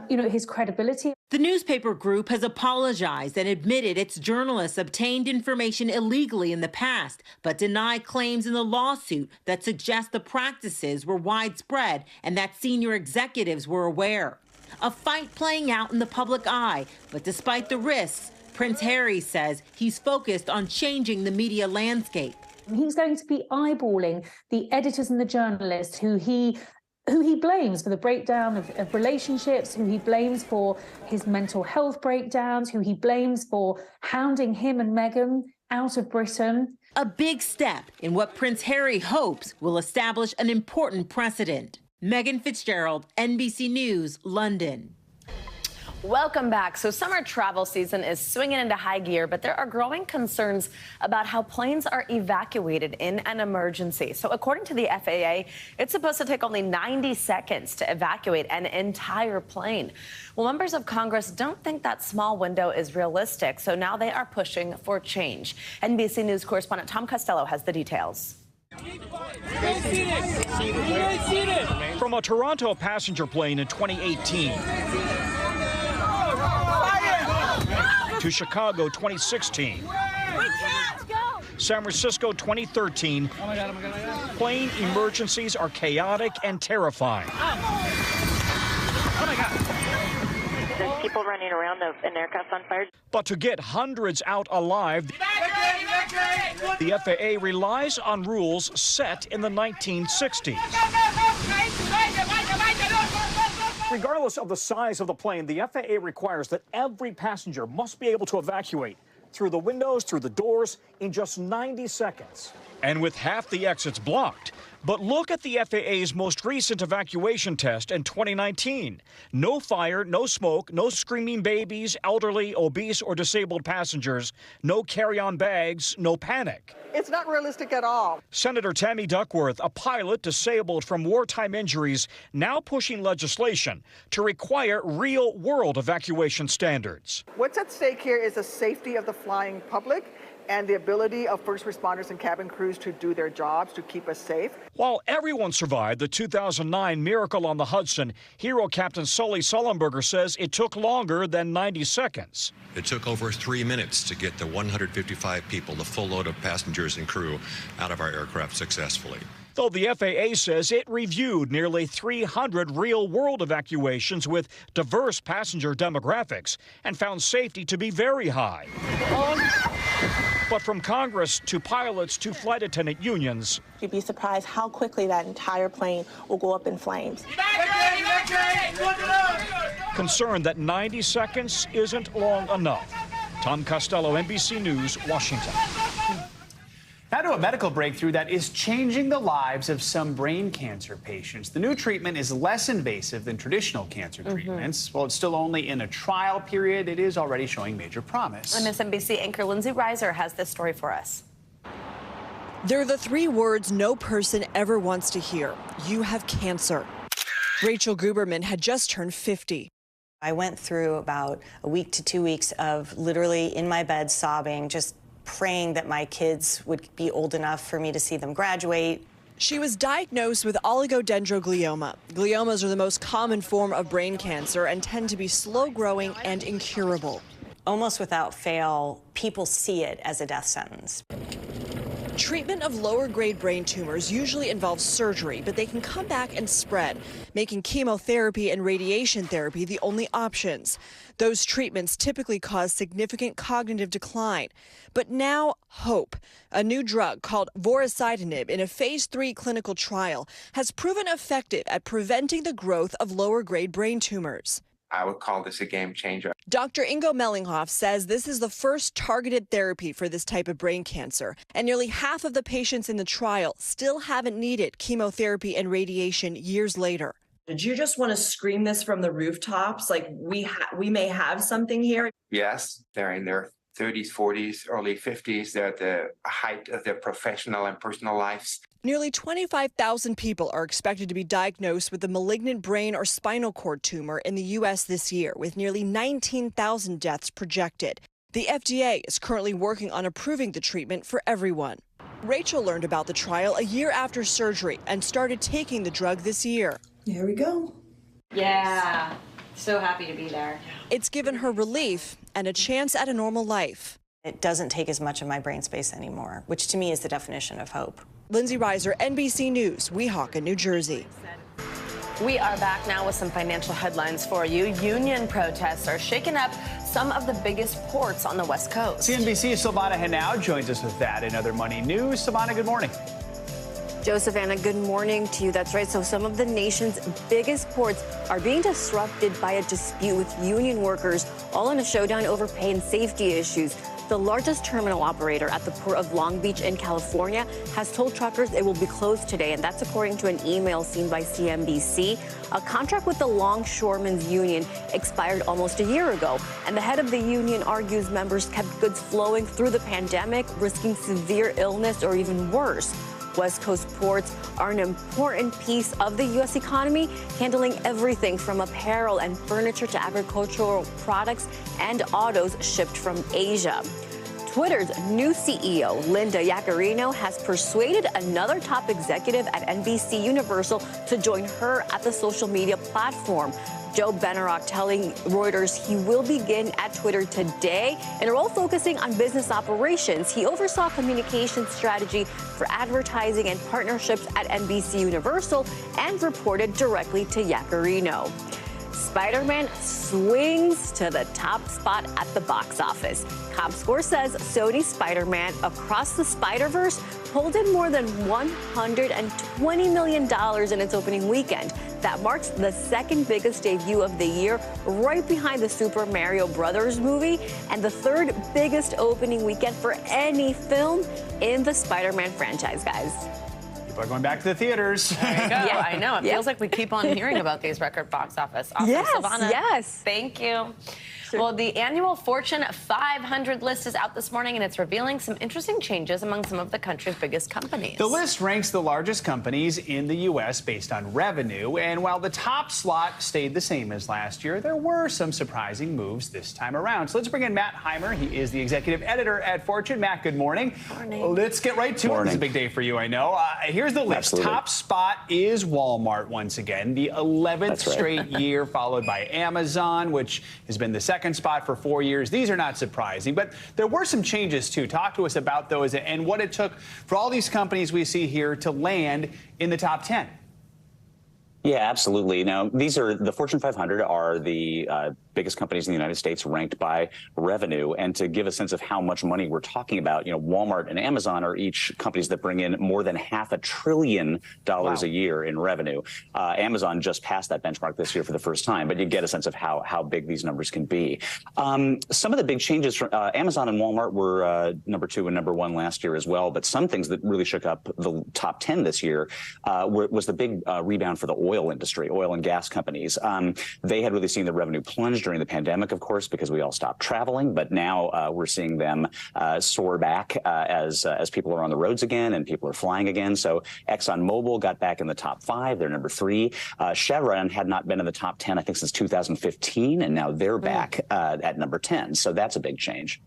[SPEAKER 17] his credibility.
[SPEAKER 16] The newspaper group has apologized and admitted its journalists obtained information illegally in the past, but denied claims in the lawsuit that suggest the practices were widespread and that senior executives were aware. A fight playing out in the public eye, but despite the risks, Prince Harry says he's focused on changing the media landscape.
[SPEAKER 17] He's going to be eyeballing the editors and the journalists who he who he blames for the breakdown of relationships, who he blames for his mental health breakdowns, who he blames for hounding him and Meghan out of Britain.
[SPEAKER 16] A big step in what Prince Harry hopes will establish an important precedent. Megan Fitzgerald, NBC News, London.
[SPEAKER 2] Welcome back. So summer travel season is swinging into high gear, but there are growing concerns about how planes are evacuated in an emergency. So according to the FAA, it's supposed to take only 90 seconds to evacuate an entire plane. Well, members of Congress don't think that small window is realistic, so now they are pushing for change. NBC News correspondent Tom Costello has the details.
[SPEAKER 18] From a Toronto passenger plane in 2018 to Chicago 2016, San Francisco 2013, plane emergencies are chaotic and terrifying.
[SPEAKER 19] Oh my God. There's people running around, an aircraft on fire.
[SPEAKER 18] But to get hundreds out alive, the FAA relies on rules set in the 1960s. Regardless of the size of the plane, the FAA requires that every passenger must be able to evacuate through the windows, through the doors, in just 90 seconds. And with half the exits blocked. But look at the FAA's most recent evacuation test in 2019. No fire, no smoke, no screaming babies, elderly, obese, or disabled passengers, no carry-on bags, no panic.
[SPEAKER 20] It's not realistic at all.
[SPEAKER 18] Senator Tammy Duckworth, a pilot disabled from wartime injuries, now pushing legislation to require real-world evacuation standards.
[SPEAKER 20] What's at stake here is the safety of the flying public and the ability of first responders and cabin crews to do their jobs to keep us safe.
[SPEAKER 18] While everyone survived the 2009 miracle on the Hudson, Hero Captain Sully Sullenberger says it took longer than 90 seconds.
[SPEAKER 21] It took over 3 minutes to get the 155 people, the full load of passengers and crew, out of our aircraft successfully.
[SPEAKER 18] Though the FAA says it reviewed nearly 300 real-world evacuations with diverse passenger demographics and found safety to be very high. But from Congress to pilots to flight attendant unions,
[SPEAKER 22] you'd be surprised how quickly that entire plane will go up in flames.
[SPEAKER 18] Concerned that 90 seconds isn't long enough. Tom Costello, NBC News, Washington.
[SPEAKER 1] Now to a medical breakthrough that is changing the lives of some brain cancer patients. The new treatment is less invasive than traditional cancer treatments. While it's still only in a trial period, it is already showing major promise.
[SPEAKER 2] MSNBC anchor Lindsay Reiser has this story for us.
[SPEAKER 23] They're the 3 words no person ever wants to hear. You have cancer. Rachel Guberman had just turned 50.
[SPEAKER 24] I went through about a week to 2 weeks of literally in my bed sobbing, just praying that my kids would be old enough for me to see them graduate.
[SPEAKER 23] She was diagnosed with oligodendroglioma. Gliomas are the most common form of brain cancer and tend to be slow-growing and incurable.
[SPEAKER 24] Almost without fail, people see it as a death sentence.
[SPEAKER 23] Treatment of lower-grade brain tumors usually involves surgery, but they can come back and spread, making chemotherapy and radiation therapy the only options. Those treatments typically cause significant cognitive decline. But now, hope. A new drug called vorasidenib in a phase 3 clinical trial has proven effective at preventing the growth of lower-grade brain tumors.
[SPEAKER 25] I would call this a game changer.
[SPEAKER 23] Dr. Ingo Mellinghoff says this is the first targeted therapy for this type of brain cancer, and nearly half of the patients in the trial still haven't needed chemotherapy and radiation years later.
[SPEAKER 26] Did you just want to scream this from the rooftops? Like, we may have something here?
[SPEAKER 25] Yes, they're in their 30s, 40s, early 50s. They're at the height of their professional and personal lives.
[SPEAKER 23] Nearly 25,000 people are expected to be diagnosed with a malignant brain or spinal cord tumor in the U.S. this year, with nearly 19,000 deaths projected. The FDA is currently working on approving the treatment for everyone. Rachel learned about the trial a year after surgery and started taking the drug this year.
[SPEAKER 26] Here we go.
[SPEAKER 27] Yeah, so happy to be there.
[SPEAKER 23] It's given her relief and a chance at a normal life.
[SPEAKER 24] It doesn't take as much of my brain space anymore, which to me is the definition of hope.
[SPEAKER 23] Lindsay Reiser, NBC News, Weehawken, New Jersey.
[SPEAKER 2] We are back now with some financial headlines for you. Union protests are shaking up some of the biggest ports on the West Coast.
[SPEAKER 1] CNBC's Silvana Henao joins us with that and other money news. Silvana, good morning.
[SPEAKER 3] Joseph, Anna, good morning to you. That's right. So some of the nation's biggest ports are being disrupted by a dispute with union workers, all in a showdown over pay and safety issues. The largest terminal operator at the port of Long Beach in California has told truckers it will be closed today, and that's according to an email seen by CNBC. A contract with the Longshoremen's Union expired almost a year ago, and the head of the union argues members kept goods flowing through the pandemic, risking severe illness or even worse. West Coast ports are an important piece of the U.S. economy, handling everything from apparel and furniture to agricultural products and autos shipped from Asia. Twitter's new CEO, Linda Yaccarino, has persuaded another top executive at NBC Universal to join her at the social media platform. Joe Benarock telling Reuters he will begin at Twitter today in a role focusing on business operations. He oversaw communication strategy for advertising and partnerships at NBC Universal and reported directly to Yaccarino. Spider-Man swings to the top spot at the box office. ComScore says Sony's Spider-Man Across the Spider-Verse pulled in more than $120 million in its opening weekend. That marks the second biggest debut of the year, right behind the Super Mario Brothers movie, and the third biggest opening weekend for any film in the Spider-Man franchise, guys.
[SPEAKER 1] People are going back to the theaters.
[SPEAKER 13] There you go. Yeah. I know. It feels like we keep on hearing about these record box office. Awesome,
[SPEAKER 2] Yes,
[SPEAKER 13] Savannah.
[SPEAKER 2] yes. Thank you. Well, the annual Fortune 500 list is out this morning, and it's revealing some interesting changes among some of the country's biggest companies.
[SPEAKER 1] The list ranks the largest companies in the U.S. based on revenue, and while the top slot stayed the same as last year, there were some surprising moves this time around. So let's bring in Matt Heimer. He is the executive editor at Fortune. Matt, good morning.
[SPEAKER 2] Morning.
[SPEAKER 1] Let's get right to it. It's a big day for you, I know. Here's the list.
[SPEAKER 5] Absolutely.
[SPEAKER 1] Top spot is Walmart once again, the 11th straight year, followed by Amazon, which has been the second spot for 4 years. These are not surprising, but there were some changes too. Talk to us about those and what it took for all these companies we see here to land in the top 10.
[SPEAKER 5] Yeah, absolutely. Now, these are the Fortune 500 are the biggest companies in the United States ranked by revenue. And to give a sense of how much money we're talking about, you know, Walmart and Amazon are each companies that bring in more than $500 billion a year in revenue. Amazon just passed that benchmark this year for the first time, but you get a sense of how big these numbers can be. Some of the big changes from Amazon and Walmart were number 2 and number 1 last year as well. But some things that really shook up the top 10 this year was the big rebound for the oil industry, oil and gas companies. They had really seen the revenue plunge during the pandemic, of course, because we all stopped traveling. But now we're seeing them soar back as people are on the roads again and people are flying again. So ExxonMobil got back in the top 5. They're number 3. Chevron had not been in the top 10, I think, since 2015, and now they're back at number 10. So that's a big change.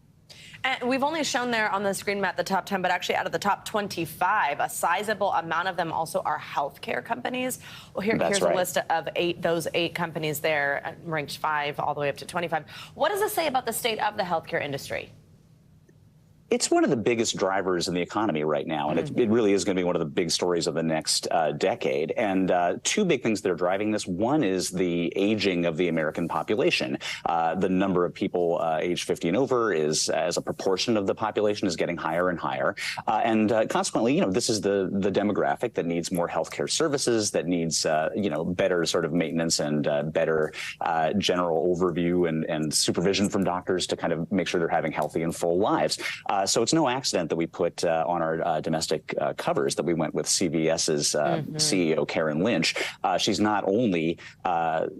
[SPEAKER 2] And we've only shown there on the screen, Matt, the top 10, but actually out of the top 25, a sizable amount of them also are healthcare companies. Well, here's a list of those 8 companies there, ranked 5 all the way up to 25. What does this say about the state of the healthcare industry?
[SPEAKER 5] It's one of the biggest drivers in the economy right now, and it really is going to be one of the big stories of the next decade. And 2 big things that are driving this. One is the aging of the American population. The number of people age 50 and over is, as a proportion of the population, is getting higher and higher. And consequently, you know, this is the demographic that needs more healthcare services, that needs, you know, better sort of maintenance and better general overview and supervision from doctors to kind of make sure they're having healthy and full lives. So it's no accident that we put on our domestic covers that we went with CVS's CEO, Karen Lynch. She's not only,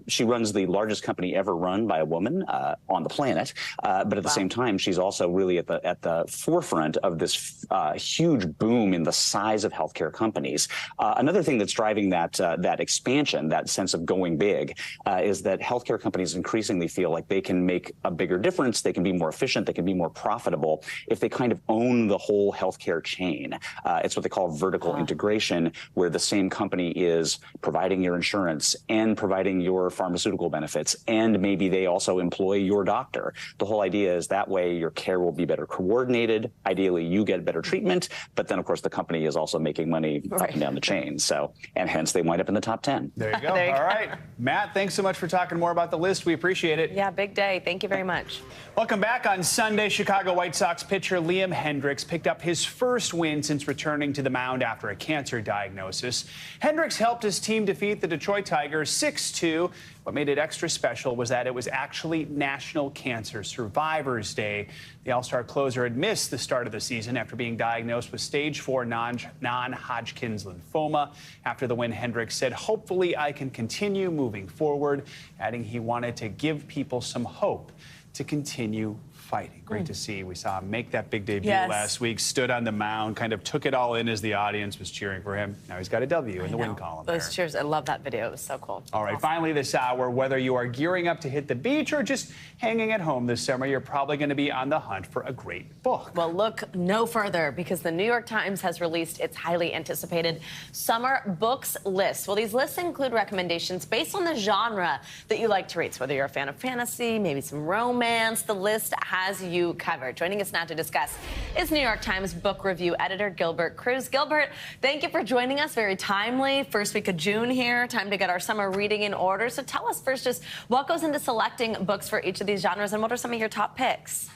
[SPEAKER 5] she runs the largest company ever run by a woman on the planet, but at the same time, she's also really at the forefront of this huge boom in the size of healthcare companies. Another thing that's driving that expansion, that sense of going big, is that healthcare companies increasingly feel like they can make a bigger difference, they can be more efficient, they can be more profitable if they kind of own the whole healthcare chain. It's what they call vertical integration, where the same company is providing your insurance and providing your pharmaceutical benefits, and maybe they also employ your doctor. The whole idea is that way your care will be better coordinated. Ideally, you get better treatment, but then, of course, the company is also making money up and down the chain. So, and hence they wind up in the top 10.
[SPEAKER 1] There you go. All right. Matt, thanks so much for talking more about the list. We appreciate it.
[SPEAKER 2] Yeah, big day. Thank you very much.
[SPEAKER 1] Welcome back. On Sunday, Chicago White Sox pitcher Liam Hendricks picked up his first win since returning to the mound after a cancer diagnosis. Hendricks helped his team defeat the Detroit Tigers 6-2. What made it extra special was that it was actually National Cancer Survivors Day. The All-Star closer had missed the start of the season after being diagnosed with stage 4 non-Hodgkin's lymphoma. After the win, Hendricks said, "Hopefully I can continue moving forward," adding he wanted to give people some hope to continue fighting. Great to see. We saw him make that big debut last week, stood on the mound, kind of took it all in as the audience was cheering for him. Now he's got a W in the win column.
[SPEAKER 2] Those cheers, I love that video. It was so cool.
[SPEAKER 1] All right, finally this hour, whether you are gearing up to hit the beach or just hanging at home this summer, you're probably going to be on the hunt for a great book.
[SPEAKER 2] Well, look no further because the New York Times has released its highly anticipated summer books list. Well, these lists include recommendations based on the genre that you like to read. So whether you're a fan of fantasy, maybe some romance, the list has you covered. Joining us now to discuss is New York Times book review editor Gilbert Cruz. Gilbert, thank you for joining us. Very timely. First week of June here. Time to get our summer reading in order. So tell us first just what goes into selecting books for each of these genres and what are some of your top picks?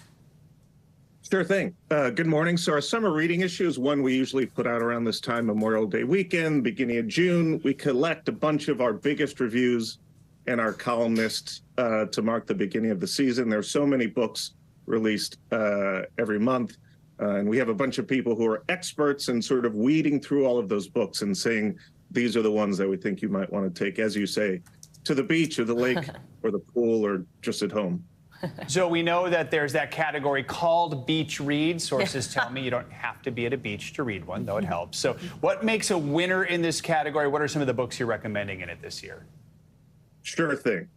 [SPEAKER 6] Sure thing. Good morning. So our summer reading issue is one we usually put out around this time, Memorial Day weekend, beginning of June. We collect a bunch of our biggest reviews and our columnists to mark the beginning of the season. There's so many books released every month. And we have a bunch of people who are experts in sort of weeding through all of those books and saying, these are the ones that we think you might want to take, as you say, to the beach or the lake or the pool or just at home.
[SPEAKER 1] So we know that there's that category called beach reads. Sources tell me you don't have to be at a beach to read one, though it helps. So what makes a winner in this category? What are some of the books you're recommending in it this year?
[SPEAKER 6] Sure thing.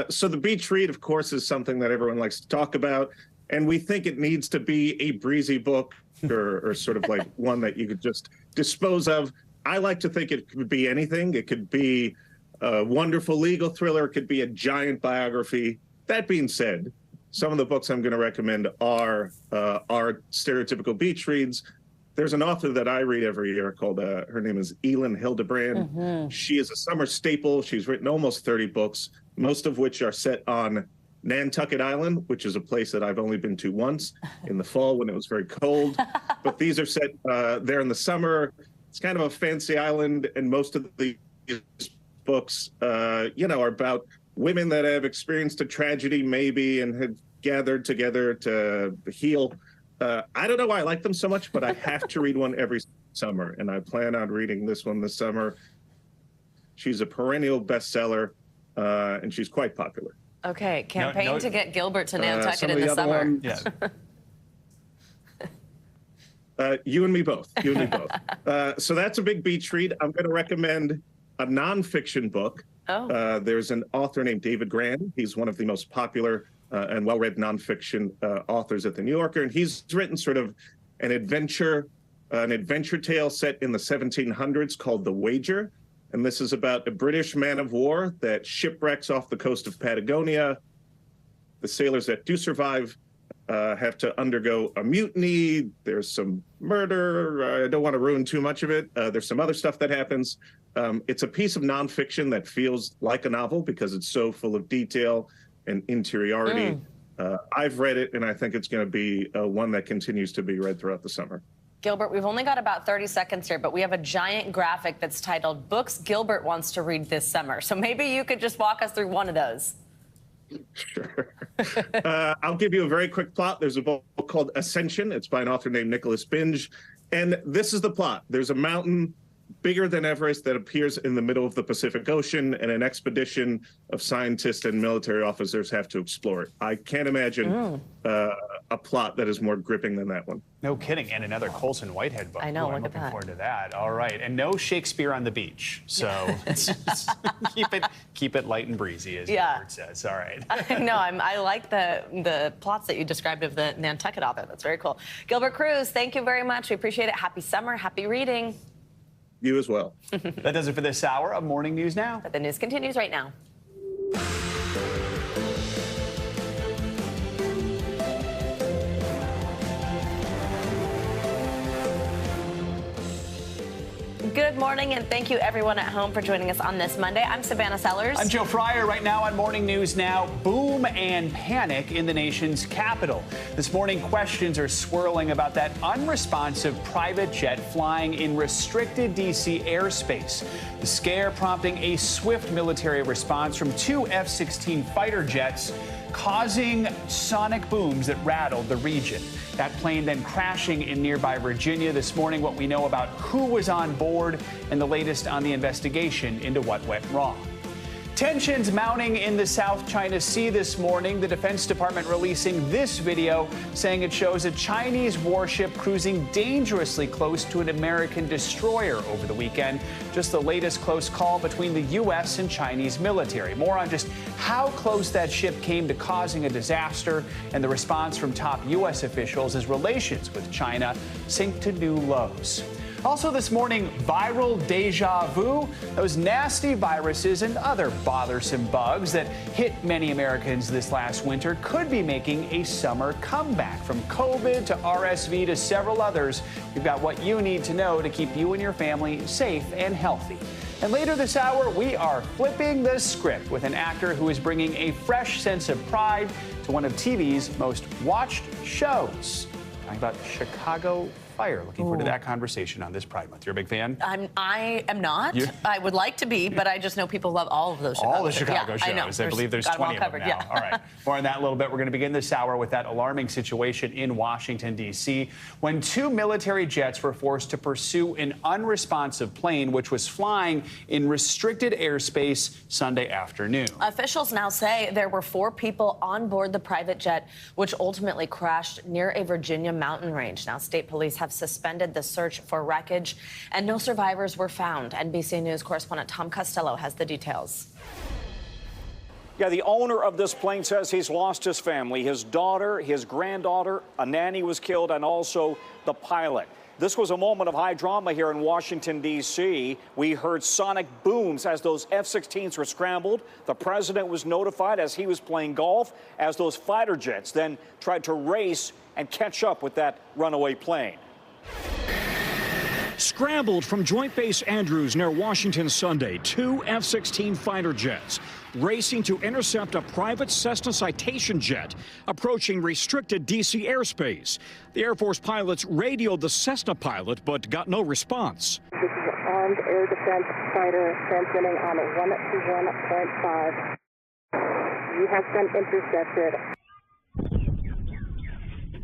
[SPEAKER 6] So the beach read, of course, is something that everyone likes to talk about. And we think it needs to be a breezy book or sort of like one that you could just dispose of. I like to think it could be anything. It could be a wonderful legal thriller. It could be a giant biography. That being said, some of the books I'm going to recommend are stereotypical beach reads. There's an author that I read every year called, her name is Elin Hildebrand. She is a summer staple. She's written almost 30 books, most of which are set on Nantucket Island, which is a place that I've only been to once in the fall when it was very cold. But these are set there in the summer. It's kind of a fancy island, and most of these books, are about women that have experienced a tragedy maybe and have gathered together to heal. I don't know why I like them so much, but I have to read one every summer, and I plan on reading this one this summer. She's a perennial bestseller, and she's quite popular.
[SPEAKER 2] Okay, campaign to get Gilbert to Nantucket in the summer.
[SPEAKER 6] You and me both. So that's a big beach read. I'm going to recommend a nonfiction book. There's an author named David Grann. He's one of the most popular and well-read nonfiction authors at the New Yorker, and he's written sort of an adventure tale set in the 1700s called The Wager. And this is about a British man of war that shipwrecks off the coast of Patagonia. The sailors that do survive have to undergo a mutiny. There's some murder. I don't want to ruin too much of it. There's some other stuff that happens. It's a piece of nonfiction that feels like a novel because it's so full of detail and interiority. I've read it, and I think it's going to be one that continues to be read throughout the summer.
[SPEAKER 2] Gilbert, we've only got about 30 seconds here, but we have a giant graphic that's titled Books Gilbert Wants to Read This Summer. So maybe you could just walk us through one of those.
[SPEAKER 6] Sure. I'll give you a very quick plot. There's a book called Ascension. It's by an author named Nicholas Binge. And this is the plot. There's a mountain bigger than Everest that appears in the middle of the Pacific Ocean, and an expedition of scientists and military officers have to explore it. I can't imagine a plot that is more gripping than that one.
[SPEAKER 1] No kidding. And another Colson Whitehead book.
[SPEAKER 2] I know,
[SPEAKER 1] I'm looking forward to that. All right. And no Shakespeare on the beach. So keep it light and breezy, as Gilbert says. All right.
[SPEAKER 2] I like the plots that you described of the Nantucket author. That's very cool. Gilbert Cruz, thank you very much. We appreciate it. Happy summer. Happy reading.
[SPEAKER 6] You as well.
[SPEAKER 1] That does it for this hour of Morning News Now.
[SPEAKER 2] But the news continues right now. Good morning, and thank you everyone at home for joining us on this Monday. I'm Savannah Sellers.
[SPEAKER 1] I'm Joe Frayer. Right now on Morning News Now, boom and panic in the nation's capital. This morning, questions are swirling about that unresponsive private jet flying in restricted D.C. airspace. The scare prompting a swift military response from two F-16 fighter jets, causing sonic booms that rattled the region. That plane then crashing in nearby Virginia. This morning, what we know about who was on board and the latest on the investigation into what went wrong. Tensions mounting in the South China Sea this morning. The Defense Department releasing this video saying it shows a Chinese warship cruising dangerously close to an American destroyer over the weekend. Just the latest close call between the U.S. and Chinese military. More on just how close that ship came to causing a disaster and the response from top U.S. officials as relations with China sink to new lows. Also this morning, viral deja vu, those nasty viruses and other bothersome bugs that hit many Americans this last winter could be making a summer comeback. From COVID to RSV to several others, we've got what you need to know to keep you and your family safe and healthy. And later this hour, we are flipping the script with an actor who is bringing a fresh sense of pride to one of TV's most watched shows. Talking about Chicago Fire. Looking forward to that conversation on this Pride Month. You're a big fan?
[SPEAKER 13] I am not. I would like to be, but I just know people love all of those Chicago
[SPEAKER 1] all the Chicago shows.
[SPEAKER 13] I know.
[SPEAKER 1] I believe there's 20 of them now.
[SPEAKER 13] Yeah.
[SPEAKER 1] All right. More on that in a little bit. We're going to begin this hour with that alarming situation in Washington, D.C., when two military jets were forced to pursue an unresponsive plane which was flying in restricted airspace Sunday afternoon.
[SPEAKER 2] Officials now say there were 4 people on board the private jet, which ultimately crashed near a Virginia mountain range. Now, state police have suspended the search for wreckage, and no survivors were found. NBC News correspondent Tom Costello has the details.
[SPEAKER 18] Yeah, the owner of this plane says he's lost his family. His daughter, his granddaughter, a nanny was killed, and also the pilot. This was a moment of high drama here in Washington, D.C. We heard sonic booms as those F-16s were scrambled. The president was notified as he was playing golf, as those fighter jets then tried to race and catch up with that runaway plane. Scrambled from Joint Base Andrews near Washington Sunday, 2 F-16 fighter jets racing to intercept a private Cessna Citation jet approaching restricted D.C. airspace. The Air Force pilots radioed the Cessna pilot but got no response.
[SPEAKER 7] This is an armed air defense fighter transmitting on 121.5. You have been intercepted.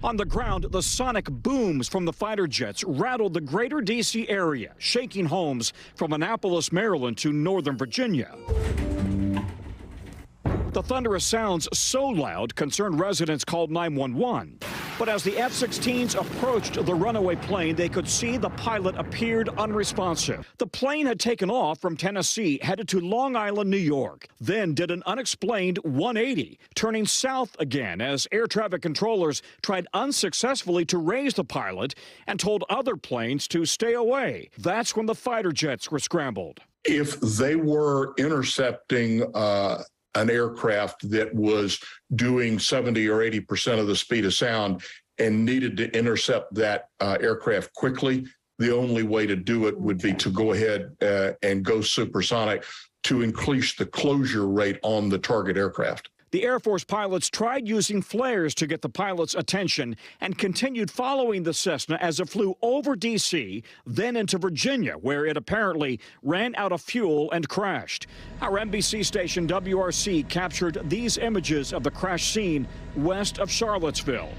[SPEAKER 18] On the ground, the sonic booms from the fighter jets rattled the greater D.C. area, shaking homes from Annapolis, Maryland to Northern Virginia. The thunderous sounds so loud, concerned residents called 911. But as the F-16s approached the runaway plane, they could see the pilot appeared unresponsive. The plane had taken off from Tennessee, headed to Long Island, New York, then did an unexplained 180, turning south again as air traffic controllers tried unsuccessfully to raise the pilot and told other planes to stay away. That's when the fighter jets were scrambled.
[SPEAKER 8] If they were intercepting an aircraft that was doing 70 or 80% of the speed of sound and needed to intercept that aircraft quickly, the only way to do it would be to go ahead and go supersonic to increase the closure rate on the target aircraft.
[SPEAKER 18] The Air Force pilots tried using flares to get the pilot's attention and continued following the Cessna as it flew over D.C., then into Virginia, where it apparently ran out of fuel and crashed. Our NBC station WRC captured these images of the crash scene west of Charlottesville.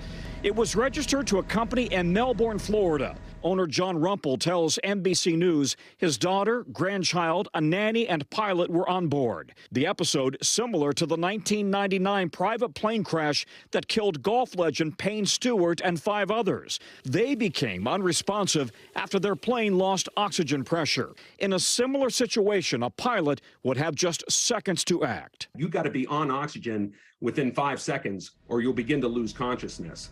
[SPEAKER 18] It was registered to a company in Melbourne, Florida. Owner John Rumpel tells NBC News his daughter, grandchild, a nanny, and pilot were on board. The episode similar to the 1999 private plane crash that killed golf legend Payne Stewart and 5 others. They became unresponsive after their plane lost oxygen pressure. In a similar situation, a pilot would have just seconds to act.
[SPEAKER 9] You got to be on oxygen within 5 seconds or you'll begin to lose consciousness.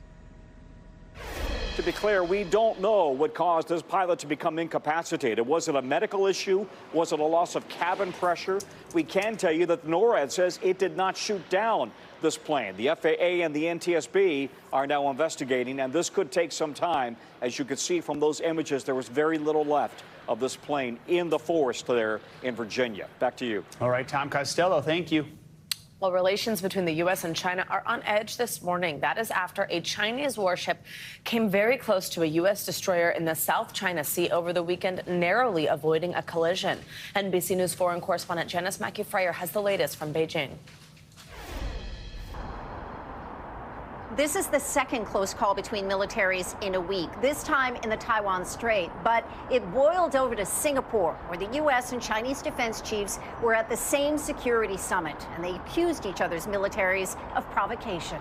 [SPEAKER 18] To be clear, we don't know what caused this pilot to become incapacitated. Was it a medical issue? Was it a loss of cabin pressure? We can tell you that the NORAD says it did not shoot down this plane. The FAA and the NTSB are now investigating, and this could take some time. As you could see from those images, there was very little left of this plane in the forest there in Virginia. Back to you.
[SPEAKER 1] All right, Tom Costello, thank you.
[SPEAKER 2] Well, relations between the U.S. and China are on edge this morning. That is after a Chinese warship came very close to a U.S. destroyer in the South China Sea over the weekend, narrowly avoiding a collision. NBC News foreign correspondent Janice Mackey Frayer has the latest from Beijing.
[SPEAKER 4] This is the second close call between militaries in a week, this time in the Taiwan Strait. But it boiled over to Singapore, where the U.S. and Chinese defense chiefs were at the same security summit, and they accused each other's militaries of provocation.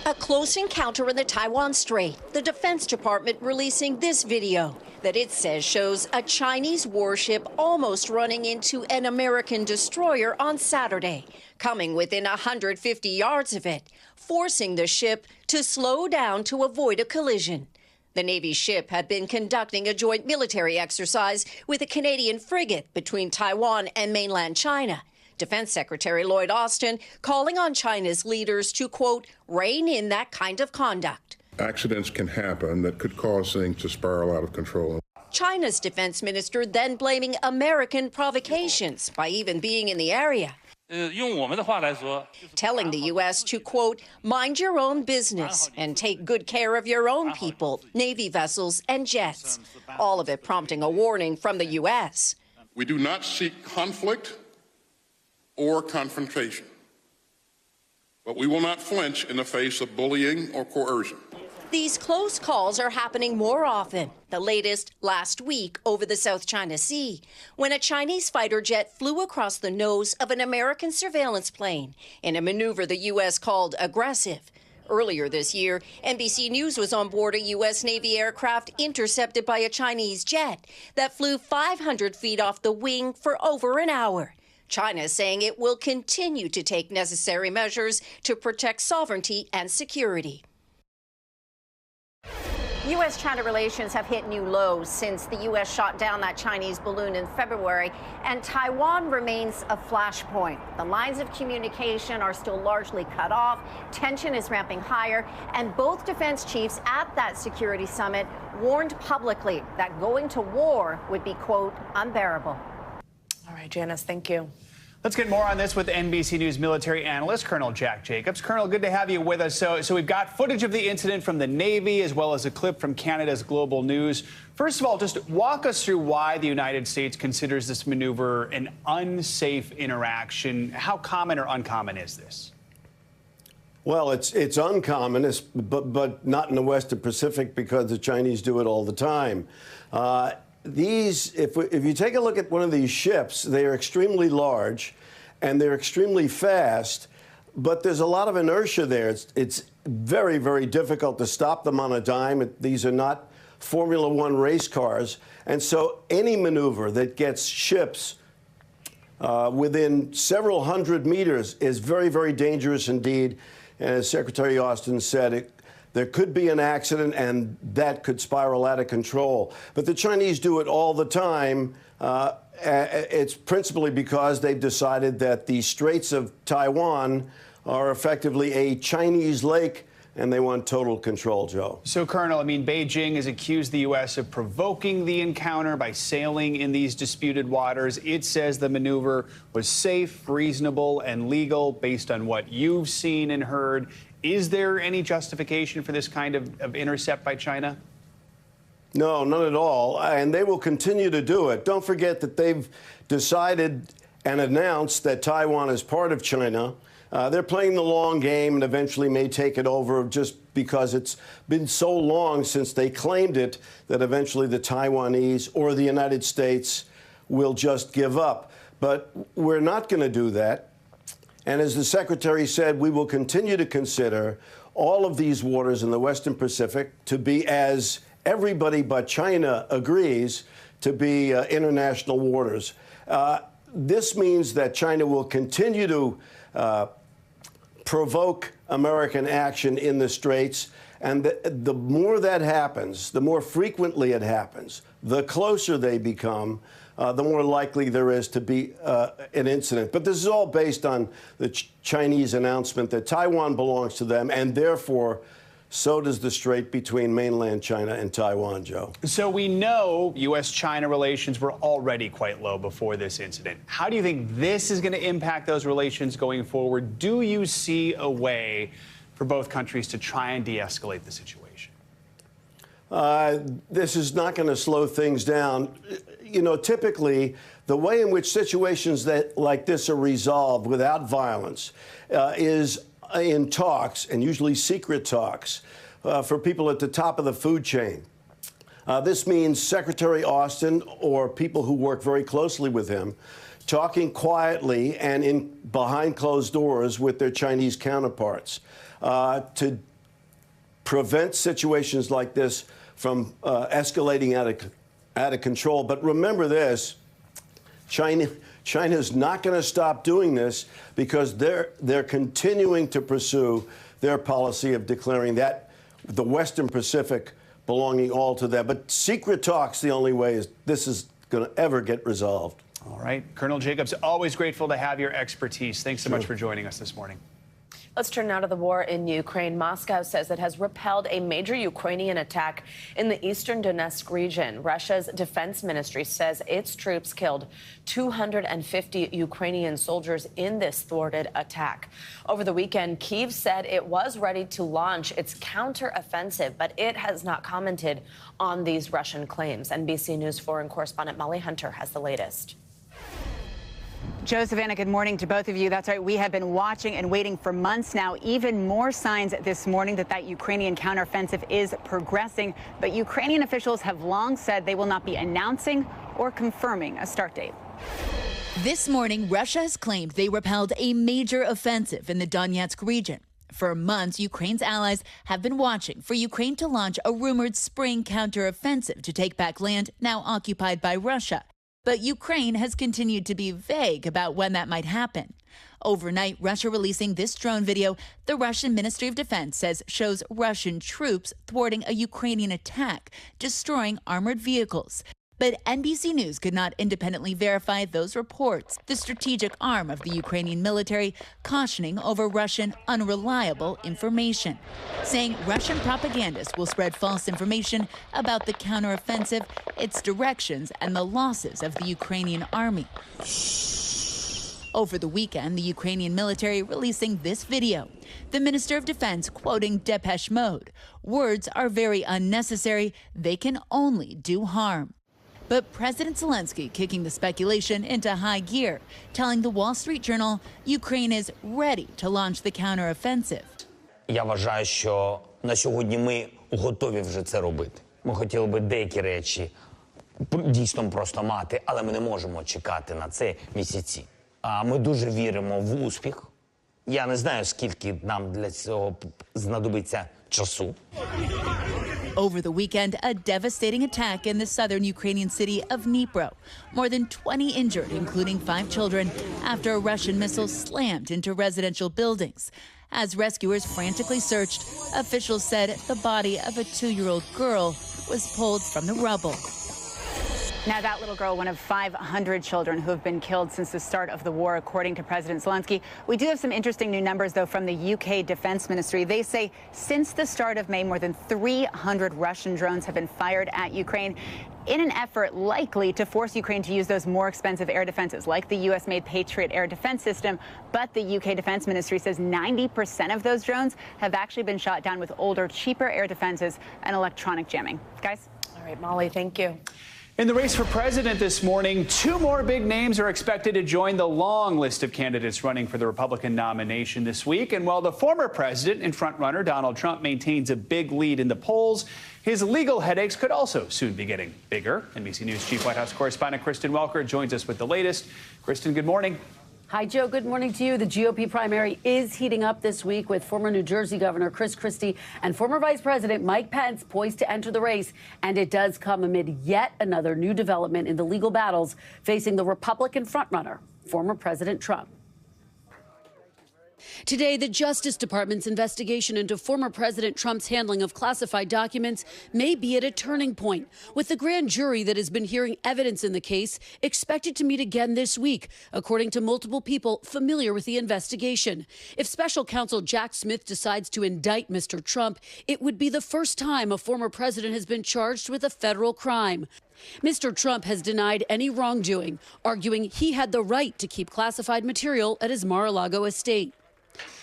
[SPEAKER 4] A close encounter in the Taiwan Strait, the Defense Department releasing this video that it says shows a Chinese warship almost running into an American destroyer on Saturday, coming within 150 yards of it, forcing the ship to slow down to avoid a collision. The Navy ship had been conducting a joint military exercise with a Canadian frigate between Taiwan and mainland China. Defense Secretary Lloyd Austin calling on China's leaders to, quote, rein in that kind of conduct.
[SPEAKER 8] Accidents can happen that could cause things to spiral out of control.
[SPEAKER 4] China's defense minister then blaming American provocations by even being in the area. Telling the U.S. to, quote, mind your own business and take good care of your own people, Navy vessels and jets. All of it prompting a warning from the U.S.
[SPEAKER 8] We do not seek conflict or confrontation, but we will not flinch in the face of bullying or coercion.
[SPEAKER 4] These close calls are happening more often, the latest last week over the South China Sea, when a Chinese fighter jet flew across the nose of an American surveillance plane in a maneuver the U.S. called aggressive. Earlier this year, NBC News was on board a U.S. Navy aircraft intercepted by a Chinese jet that flew 500 feet off the wing for over an hour. China is saying it will continue to take necessary measures to protect sovereignty and security. U.S.-China relations have hit new lows since the U.S. shot down that Chinese balloon in February, and Taiwan remains a flashpoint. The lines of communication are still largely cut off, tension is ramping higher, and both defense chiefs at that security summit warned publicly that going to war would be, quote, unbearable.
[SPEAKER 2] All right, Janice, thank you.
[SPEAKER 1] Let's get more on this with NBC News military analyst Colonel Jack Jacobs. Colonel, good to have you with us. So we've got footage of the incident from the Navy as well as a clip from Canada's Global News. First of all, just walk us through why the United States considers this maneuver an unsafe interaction. How common or uncommon is this?
[SPEAKER 9] Well, it's uncommon, but not in the Western Pacific because the Chinese do it all the time. If you take a look at one of these ships, they are extremely large and they're extremely fast, but there's a lot of inertia there. It's very, very difficult to stop them on a dime. These are not Formula One race cars. And so any maneuver that gets ships within several hundred meters is very, very dangerous indeed. And as Secretary Austin said, there could be an accident, and that could spiral out of control. But the Chinese do it all the time. It's principally because they've decided that the Straits of Taiwan are effectively a Chinese lake, and they want total control, Joe.
[SPEAKER 1] So, Colonel, I mean, Beijing has accused the U.S. of provoking the encounter by sailing in these disputed waters. It says the maneuver was safe, reasonable, and legal based on what you've seen and heard. Is there any justification for this kind of intercept by China?
[SPEAKER 9] No, none at all. And they will continue to do it. Don't forget that they've decided and announced that Taiwan is part of China. They're playing the long game and eventually may take it over just because it's been so long since they claimed it that eventually the Taiwanese or the United States will just give up. But we're not going to do that. And as the Secretary said, we will continue to consider all of these waters in the Western Pacific to be, as everybody but China agrees, to be international waters. This means that China will continue to provoke American action in the Straits, And the more that happens, the more frequently it happens, the closer they become, the more likely there is to be an incident. But this is all based on the Chinese announcement that Taiwan belongs to them, and therefore, so does the strait between mainland China and Taiwan, Joe.
[SPEAKER 1] So we know U.S.-China relations were already quite low before this incident. How do you think this is going to impact those relations going forward? Do you see a way for both countries to try and de-escalate the situation?
[SPEAKER 9] This is not going to slow things down. You know, typically, the way in which situations like this are resolved without violence is in talks, and usually secret talks, for people at the top of the food chain. This means Secretary Austin or people who work very closely with him talking quietly and behind closed doors with their Chinese counterparts to prevent situations like this from escalating out of control. But remember this, China's not going to stop doing this because they're continuing to pursue their policy of declaring that the Western Pacific belonging all to them. But secret talks, the only way is this is going to ever get resolved.
[SPEAKER 1] All right. Colonel Jacobs, always grateful to have your expertise. Thanks so much for joining us this morning.
[SPEAKER 2] Let's turn now to the war in Ukraine. Moscow says it has repelled a major Ukrainian attack in the eastern Donetsk region. Russia's defense ministry says its troops killed 250 Ukrainian soldiers in this thwarted attack. Over the weekend, Kyiv said it was ready to launch its counteroffensive, but it has not commented on these Russian claims. NBC News foreign correspondent Molly Hunter has the latest.
[SPEAKER 10] Joe, Savannah, good morning to both of you. That's right. We have been watching and waiting for months now. Even more signs this morning that Ukrainian counteroffensive is progressing. But Ukrainian officials have long said they will not be announcing or confirming a start date.
[SPEAKER 11] This morning, Russia has claimed they repelled a major offensive in the Donetsk region. For months, Ukraine's allies have been watching for Ukraine to launch a rumored spring counteroffensive to take back land now occupied by Russia. But Ukraine has continued to be vague about when that might happen. Overnight, Russia releasing this drone video the Russian Ministry of Defense says shows Russian troops thwarting a Ukrainian attack, destroying armored vehicles. But NBC News could not independently verify those reports, the strategic arm of the Ukrainian military cautioning over Russian unreliable information, saying Russian propagandists will spread false information about the counteroffensive, its directions, and the losses of the Ukrainian army. Over the weekend, the Ukrainian military releasing this video. The Minister of Defense quoting Depeche Mode. Words are very unnecessary. They can only do harm. But President Zelensky kicking the speculation into high gear, telling the Wall Street Journal Ukraine is ready to launch the counteroffensive.
[SPEAKER 12] Я вважаю, що на сьогодні ми готові вже це робити. Ми хотіли би деякі речі дійсно просто мати, але ми не можемо чекати на це місяці. А ми дуже віримо в успіх. Я не знаю, скільки нам для цього знадобиться часу.
[SPEAKER 11] Over the weekend, a devastating attack in the southern Ukrainian city of Dnipro. More than 20 injured, including 5 children, after a Russian missile slammed into residential buildings. As rescuers frantically searched, officials said the body of a 2-year-old girl was pulled from the rubble.
[SPEAKER 10] Now, that little girl, one of 500 children who have been killed since the start of the war, according to President Zelensky. We do have some interesting new numbers, though, from the UK Defense Ministry. They say since the start of May, more than 300 Russian drones have been fired at Ukraine in an effort likely to force Ukraine to use those more expensive air defenses, like the U.S.-made Patriot air defense system. But the UK Defense Ministry says 90% of those drones have actually been shot down with older, cheaper air defenses and electronic jamming. Guys?
[SPEAKER 2] All right, Molly, thank you.
[SPEAKER 1] In the race for president this morning, 2 more big names are expected to join the long list of candidates running for the Republican nomination this week. And while the former president and frontrunner Donald Trump maintains a big lead in the polls, his legal headaches could also soon be getting bigger. NBC News Chief White House Correspondent Kristen Welker joins us with the latest. Kristen, good morning.
[SPEAKER 14] Hi, Joe. Good morning to you. The GOP primary is heating up this week with former New Jersey Governor Chris Christie and former Vice President Mike Pence poised to enter the race. And it does come amid yet another new development in the legal battles facing the Republican frontrunner, former President Trump. Today, the Justice Department's investigation into former President Trump's handling of classified documents may be at a turning point, with the grand jury that has been hearing evidence in the case expected to meet again this week, according to multiple people familiar with the investigation. If special counsel Jack Smith decides to indict Mr. Trump, it would be the first time a former president has been charged with a federal crime. Mr. Trump has denied any wrongdoing, arguing he had the right to keep classified material at his Mar-a-Lago estate.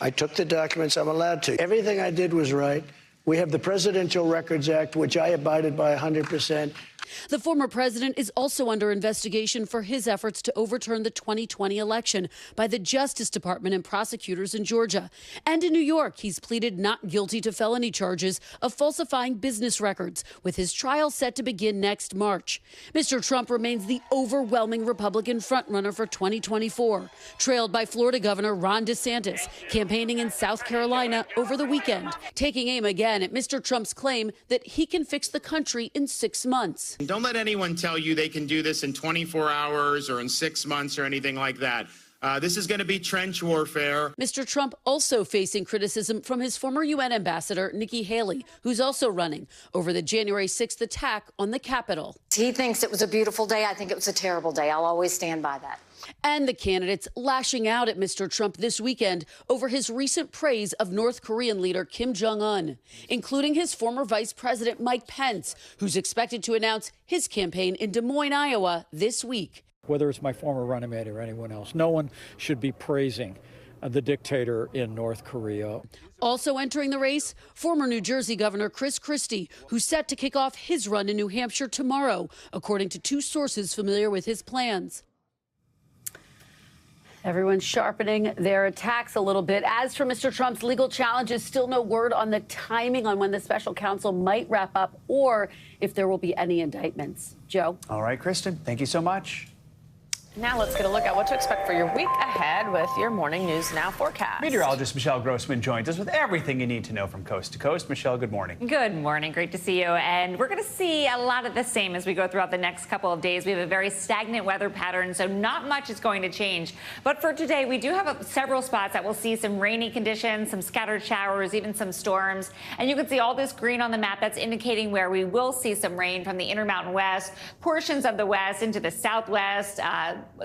[SPEAKER 15] I took the documents I'm allowed to. Everything I did was right. We have the Presidential Records Act, which I abided by 100%.
[SPEAKER 14] The former president is also under investigation for his efforts to overturn the 2020 election by the Justice Department and prosecutors in Georgia. And in New York, he's pleaded not guilty to felony charges of falsifying business records, with his trial set to begin next March. Mr. Trump remains the overwhelming Republican frontrunner for 2024, trailed by Florida Governor Ron DeSantis, campaigning in South Carolina over the weekend, taking aim again at Mr. Trump's claim that he can fix the country in 6 months.
[SPEAKER 16] Don't let anyone tell you they can do this in 24 hours or in 6 months or anything like that. This is going to be trench warfare.
[SPEAKER 14] Mr. Trump also facing criticism from his former UN ambassador, Nikki Haley, who's also running over the January 6th attack on the Capitol.
[SPEAKER 17] He thinks it was a beautiful day. I think it was a terrible day. I'll always stand by that.
[SPEAKER 14] And the candidates lashing out at Mr. Trump this weekend over his recent praise of North Korean leader Kim Jong-un, including his former Vice President Mike Pence, who's expected to announce his campaign in Des Moines, Iowa this week.
[SPEAKER 18] Whether it's my former running mate or anyone else, no one should be praising the dictator in North Korea.
[SPEAKER 14] Also entering the race, former New Jersey Governor Chris Christie, who's set to kick off his run in New Hampshire tomorrow, according to 2 sources familiar with his plans. Everyone's sharpening their attacks a little bit. As for Mr. Trump's legal challenges, still no word on the timing on when the special counsel might wrap up or if there will be any indictments. Joe?
[SPEAKER 1] All right, Kristen, thank you so much.
[SPEAKER 13] Now let's get a look at what to expect for your week ahead with your Morning News Now forecast.
[SPEAKER 1] Meteorologist Michelle Grossman joins us with everything you need to know from coast to coast. Michelle, good morning.
[SPEAKER 19] Good morning. Great to see you. And we're going to see a lot of the same as we go throughout the next couple of days. We have a very stagnant weather pattern, so not much is going to change. But for today, we do have several spots that will see some rainy conditions, some scattered showers, even some storms. And you can see all this green on the map. That's indicating where we will see some rain from the Intermountain West, portions of the west into the southwest,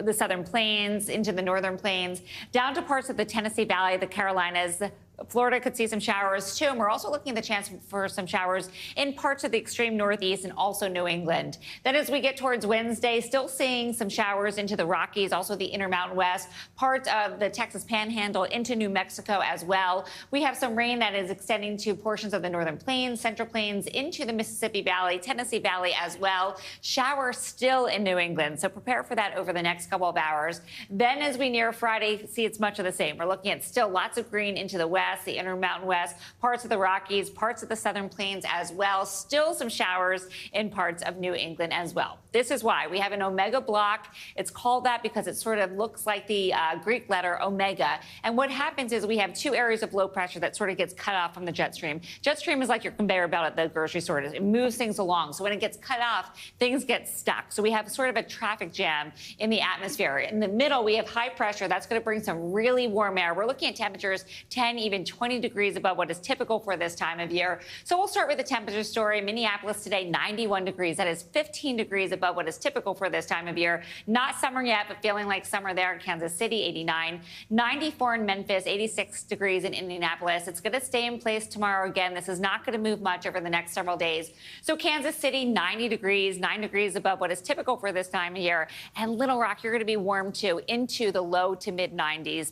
[SPEAKER 19] the southern plains, into the northern plains, down to parts of the Tennessee Valley, the Carolinas. Florida could see some showers, too. And we're also looking at the chance for some showers in parts of the extreme northeast and also New England. Then as we get towards Wednesday, still seeing some showers into the Rockies, also the Intermountain West, parts of the Texas Panhandle into New Mexico as well. We have some rain that is extending to portions of the northern plains, central plains, into the Mississippi Valley, Tennessee Valley as well. Showers still in New England, so prepare for that over the next couple of hours. Then as we near Friday, see it's much of the same. We're looking at still lots of green into the west, the Intermountain West, parts of the Rockies, parts of the southern plains as well. Still some showers in parts of New England as well. This is why we have an omega block. It's called that because it sort of looks like the Greek letter omega. And what happens is we have 2 areas of low pressure that sort of gets cut off from the jet stream. Jet stream is like your conveyor belt at the grocery store. It moves things along. So when it gets cut off, things get stuck. So we have sort of a traffic jam in the atmosphere. In the middle, we have high pressure. That's going to bring some really warm air. We're looking at temperatures 10, even 20 degrees above what is typical for this time of year. So we'll start with the temperature story. Minneapolis today, 91 degrees. That is 15 degrees above what is typical for this time of year. Not summer yet, but feeling like summer there in Kansas City, 89. 94 in Memphis, 86 degrees in Indianapolis. It's going to stay in place tomorrow again. This is not going to move much over the next several days. So Kansas City, 90 degrees, 9 degrees above what is typical for this time of year. And Little Rock, you're going to be warm too, into the low to mid 90s.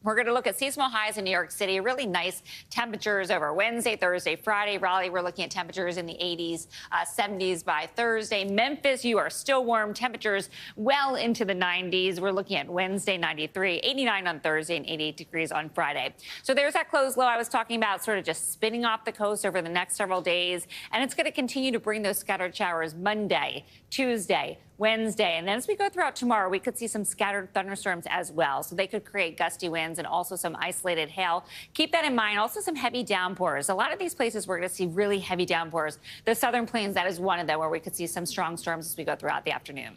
[SPEAKER 19] We're going to look at seasonal highs in New York City, really nice temperatures over Wednesday, Thursday, Friday. Raleigh, we're looking at temperatures in the 80s, 70s by Thursday. Memphis, you are still warm. Temperatures well into the 90s. We're looking at Wednesday, 93, 89 on Thursday, and 88 degrees on Friday. So there's that closed low I was talking about, sort of just spinning off the coast over the next several days. And it's going to continue to bring those scattered showers Monday, Tuesday, Wednesday. And then as we go throughout tomorrow, we could see some scattered thunderstorms as well. So they could create gusty winds and also some isolated hail. Keep that in mind. Also some heavy downpours. A lot of these places we're going to see really heavy downpours. The southern plains, that is one of them where we could see some strong storms as we go throughout the afternoon.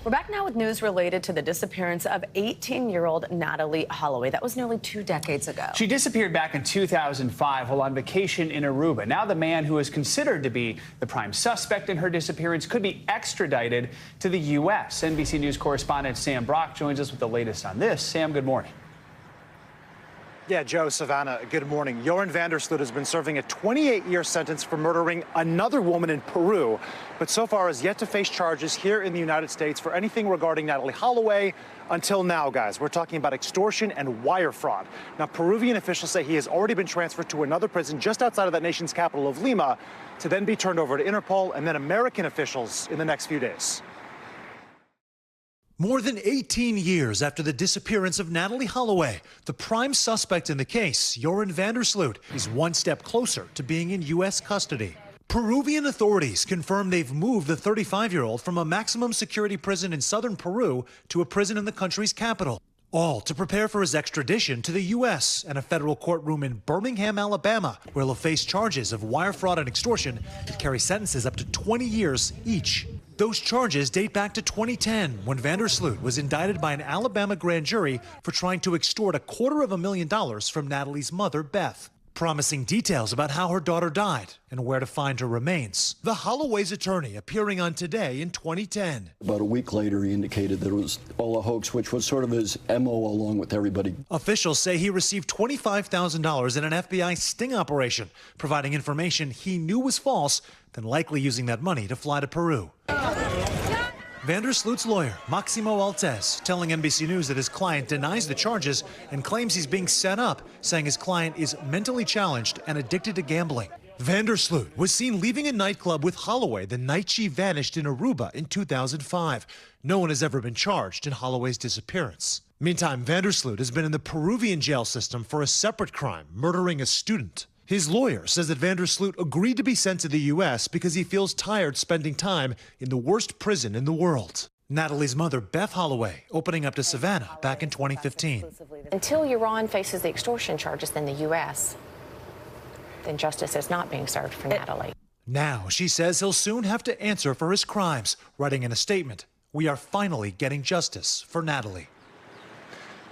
[SPEAKER 2] We're back now with news related to the disappearance of 18-year-old Natalie Holloway. That was nearly 2 decades ago.
[SPEAKER 1] She disappeared back in 2005 while on vacation in Aruba. Now the man who is considered to be the prime suspect in her disappearance could be extradited to the U.S. NBC News correspondent Sam Brock joins us with the latest on this. Sam, good morning.
[SPEAKER 20] Yeah, Joe, Savannah, good morning. Joran van der Sloot has been serving a 28-year sentence for murdering another woman in Peru, but so far has yet to face charges here in the United States for anything regarding Natalie Holloway until now, guys. We're talking about extortion and wire fraud. Now, Peruvian officials say he has already been transferred to another prison just outside of that nation's capital of Lima to then be turned over to Interpol and then American officials in the next few days.
[SPEAKER 21] More than 18 years after the disappearance of Natalie Holloway, the prime suspect in the case, Joran van der Sloot, is one step closer to being in U.S. custody. Peruvian authorities confirm they've moved the 35-year-old from a maximum security prison in southern Peru to a prison in the country's capital, all to prepare for his extradition to the U.S. and a federal courtroom in Birmingham, Alabama, where he'll face charges of wire fraud and extortion that carry sentences up to 20 years each. Those charges date back to 2010, when van der Sloot was indicted by an Alabama grand jury for trying to extort $250,000 from Natalie's mother, Beth, promising details about how her daughter died and where to find her remains. The Holloway's attorney appearing on Today in 2010.
[SPEAKER 22] About a week later, he indicated that it was all a hoax, which was sort of his MO along with everybody.
[SPEAKER 21] Officials say he received $25,000 in an FBI sting operation, providing information he knew was false, then likely using that money to fly to Peru. Van der Sloot's lawyer, Maximo Altez, telling NBC News that his client denies the charges and claims he's being set up, saying his client is mentally challenged and addicted to gambling. Van der Sloot was seen leaving a nightclub with Holloway the night she vanished in Aruba in 2005. No one has ever been charged in Holloway's disappearance. Meantime, Van der Sloot has been in the Peruvian jail system for a separate crime, murdering a student. His lawyer says that van der Sloot agreed to be sent to the U.S. because he feels tired spending time in the worst prison in the world. Natalie's mother, Beth Holloway, opening up to Savannah back in 2015.
[SPEAKER 24] Until Joran faces the extortion charges in the U.S., then justice is not being served for Natalie.
[SPEAKER 21] Now she says he'll soon have to answer for his crimes, writing in a statement, "We are finally getting justice for Natalie."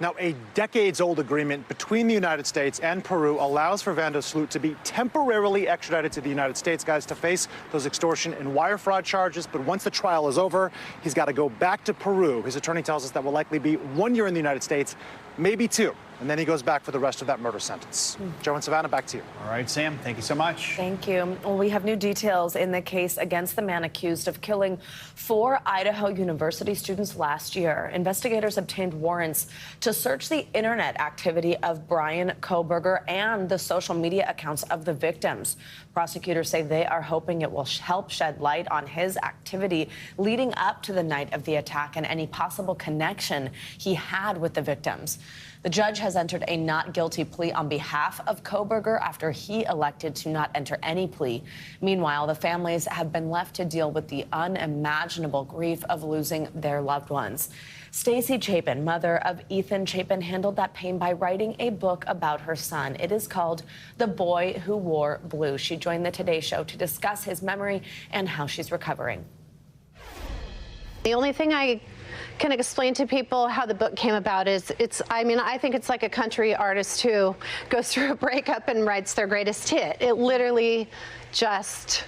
[SPEAKER 20] Now, a decades-old agreement between the United States and Peru allows for van der Sloot to be temporarily extradited to the United States, guys, to face those extortion and wire fraud charges. But once the trial is over, he's got to go back to Peru. His attorney tells us that will likely be 1 year in the United States, maybe 2. And then he goes back for the rest of that murder sentence. Joe and Savannah, back to you.
[SPEAKER 1] All right, Sam, thank you so much.
[SPEAKER 2] Thank you. Well, we have new details in the case against the man accused of killing 4 Idaho University students last year. Investigators obtained warrants to search the internet activity of Brian Kohberger and the social media accounts of the victims. Prosecutors say they are hoping it will help shed light on his activity leading up to the night of the attack and any possible connection he had with the victims. The judge has entered a not guilty plea on behalf of Kohberger after he elected to not enter any plea. Meanwhile, the families have been left to deal with the unimaginable grief of losing their loved ones. Stacey Chapin, mother of Ethan Chapin, handled that pain by writing a book about her son. It is called The Boy Who Wore Blue. She joined the Today Show to discuss his memory and how she's recovering.
[SPEAKER 25] The only thing I can explain to people how the book came about is I think it's like a country artist who goes through a breakup and writes their greatest hit. It literally just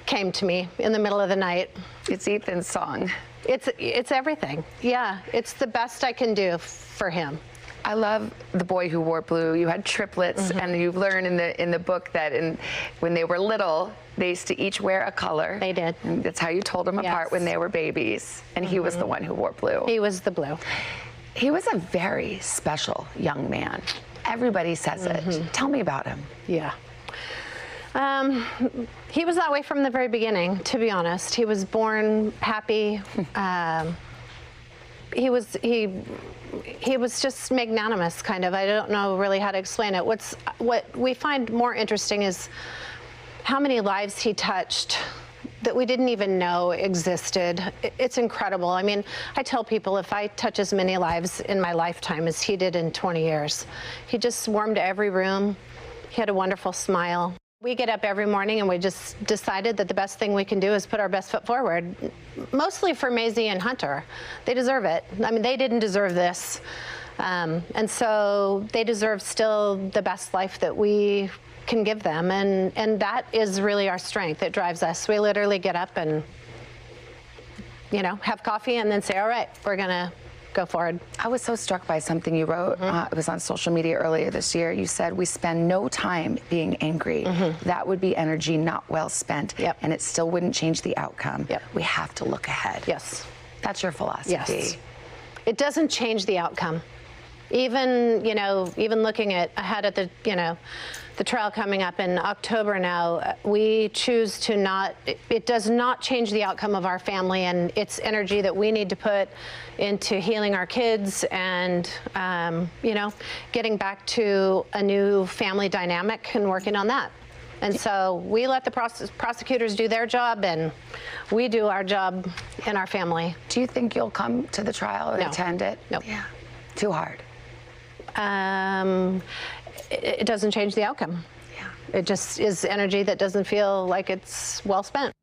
[SPEAKER 25] came to me in the middle of the night.
[SPEAKER 26] It's Ethan's song.
[SPEAKER 25] It's everything. Yeah, it's the best I can do for him.
[SPEAKER 26] I love The Boy Who Wore Blue. You had triplets, and you learn in the book that when they were little, they used to each wear a color.
[SPEAKER 25] They did.
[SPEAKER 26] And that's how you told them apart when they were babies. And he was the one who wore blue.
[SPEAKER 25] He was the blue.
[SPEAKER 26] He was a very special young man. Everybody says it. Tell me about him.
[SPEAKER 25] Yeah. He was that way from the very beginning, to be honest. He was born happy. He was just magnanimous, kind of. I don't know really how to explain it. What we find more interesting is how many lives he touched that we didn't even know existed. It's incredible. I mean, I tell people if I touch as many lives in my lifetime as he did in 20 years, he just warmed every room. He had a wonderful smile. We get up every morning and we just decided that the best thing we can do is put our best foot forward, mostly for Maisie and Hunter. They deserve it. I mean, they didn't deserve this. And so they deserve still the best life that we can give them. And that is really our strength. It drives us. We literally get up and, have coffee and then say, all right, we're going to go forward.
[SPEAKER 26] I was so struck by something you wrote. It was on social media earlier this year. You said, we spend no time being angry. That would be energy not well spent. And it still wouldn't change the outcome. We have to look ahead.
[SPEAKER 25] Yes.
[SPEAKER 26] That's your philosophy.
[SPEAKER 25] Yes. It doesn't change the outcome. Even, even looking ahead at the trial coming up in October now, we choose to not, it does not change the outcome of our family, and it's energy that we need to put into healing our kids and, getting back to a new family dynamic and working on that. And so we let the prosecutors do their job, and we do our job in our family.
[SPEAKER 26] Do you think you'll come to the trial or attend it?
[SPEAKER 25] No.
[SPEAKER 26] Yeah. Too hard.
[SPEAKER 25] It doesn't change the outcome. It just is energy that doesn't feel like it's well spent.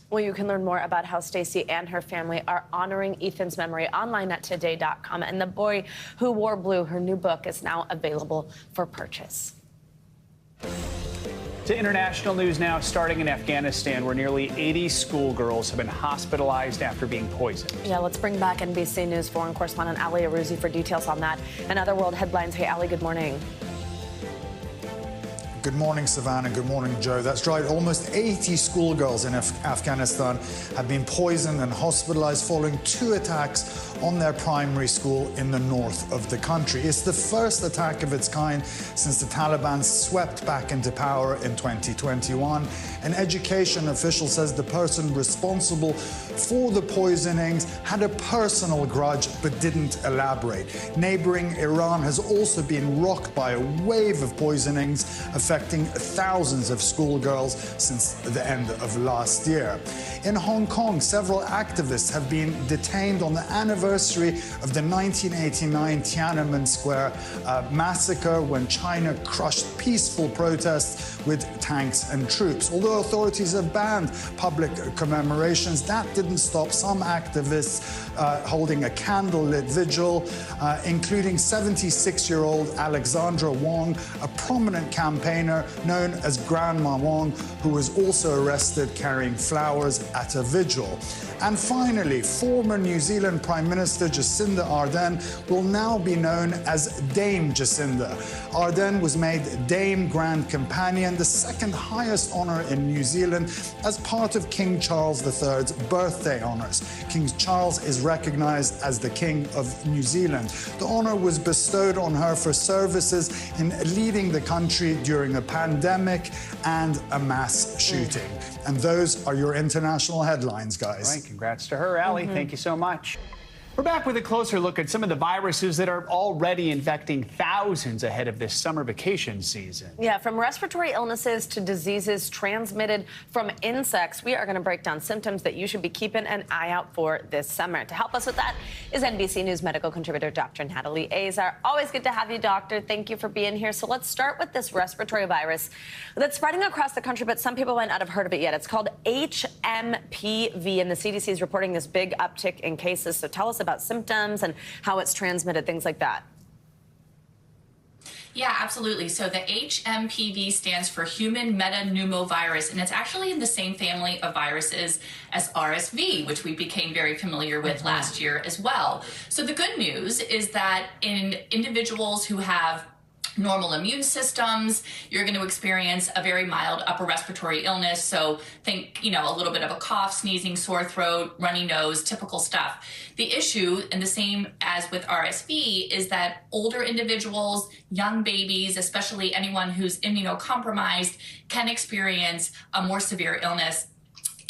[SPEAKER 2] Well, you can learn more about how Stacey and her family are honoring Ethan's memory online at today.com. And The Boy Who Wore Blue, her new book, is now available for purchase.
[SPEAKER 1] To international news now, starting in Afghanistan, where nearly 80 schoolgirls have been hospitalized after being poisoned.
[SPEAKER 2] Yeah, let's bring back NBC News foreign correspondent Ali Arouzi for details on that and other world headlines. Hey, Ali, good morning.
[SPEAKER 3] Good morning, Savannah. Good morning, Joe. That's right. Almost 80 schoolgirls in Afghanistan have been poisoned and hospitalized following 2 attacks on their primary school in the north of the country. It's the first attack of its kind since the Taliban swept back into power in 2021. An education official says the person responsible for the poisonings had a personal grudge but didn't elaborate. Neighboring Iran has also been rocked by a wave of poisonings affecting thousands of schoolgirls since the end of last year. In Hong Kong, several activists have been detained on the anniversary of the 1989 Tiananmen Square massacre, when China crushed peaceful protests with tanks and troops. Although authorities have banned public commemorations, that didn't stop some activists holding a candlelit vigil, including 76-year-old Alexandra Wong, a prominent campaigner known as Grandma Wong, who was also arrested carrying flowers at a vigil. And finally, former New Zealand Prime Minister Jacinda Ardern will now be known as Dame Jacinda. Ardern was made Dame Grand Companion, the second highest honour in New Zealand, as part of King Charles III's birthday honours. King Charles is recognised as the King of New Zealand. The honour was bestowed on her for services in leading the country during a pandemic and a mass shooting. And those are your international headlines, guys.
[SPEAKER 1] All right, congrats to her, Ali. Thank you so much. We're back with a closer look at some of the viruses that are already infecting thousands ahead of this summer vacation season.
[SPEAKER 2] Yeah, from respiratory illnesses to diseases transmitted from insects, we are going to break down symptoms that you should be keeping an eye out for this summer. To help us with that is NBC News medical contributor Dr. Natalie Azar. Always good to have you, doctor. Thank you for being here. So let's start with this respiratory virus that's spreading across the country, but some people might not have heard of it yet. It's called HMPV, and the CDC is reporting this big uptick in cases. So tell us about symptoms and how it's transmitted, things like that.
[SPEAKER 5] Yeah, absolutely. So the HMPV stands for human metapneumovirus, and it's actually in the same family of viruses as RSV, which we became very familiar with last year as well. So the good news is that in individuals who have normal immune systems, you're going to experience a very mild upper respiratory illness. So think, a little bit of a cough, sneezing, sore throat, runny nose, typical stuff. The issue, and the same as with RSV, is that older individuals, young babies, especially anyone who's immunocompromised, can experience a more severe illness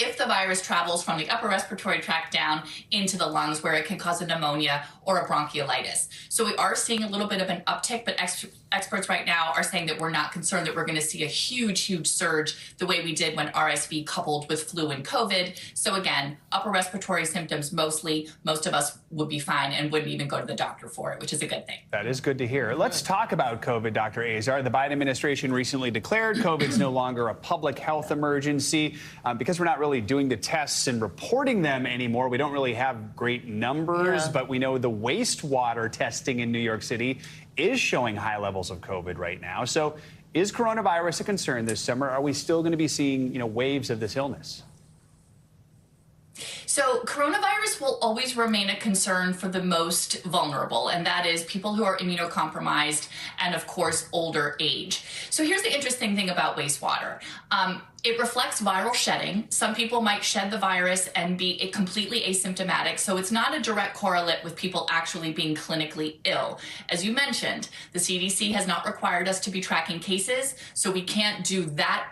[SPEAKER 5] if the virus travels from the upper respiratory tract down into the lungs, where it can cause a pneumonia or a bronchiolitis. So we are seeing a little bit of an uptick, but experts right now are saying that we're not concerned that we're going to see a huge surge the way we did when RSV coupled with flu and COVID. So again, upper respiratory symptoms mostly. Most of us would be fine and wouldn't even go to the doctor for it, which is a good thing.
[SPEAKER 1] That is good to hear. Let's talk about COVID, Dr. Azar. The Biden administration recently declared COVID's no longer a public health emergency because we're not really doing the tests and reporting them anymore. We don't really have great numbers, but we know the wastewater testing in New York City is showing high levels of COVID right now. So is coronavirus a concern this summer? Are we still going to be seeing, waves of this illness?
[SPEAKER 5] So coronavirus will always remain a concern for the most vulnerable, and that is people who are immunocompromised and, of course, older age. So here's the interesting thing about wastewater. It reflects viral shedding. Some people might shed the virus and be completely asymptomatic, so it's not a direct correlate with people actually being clinically ill. As you mentioned, the CDC has not required us to be tracking cases, so we can't do that,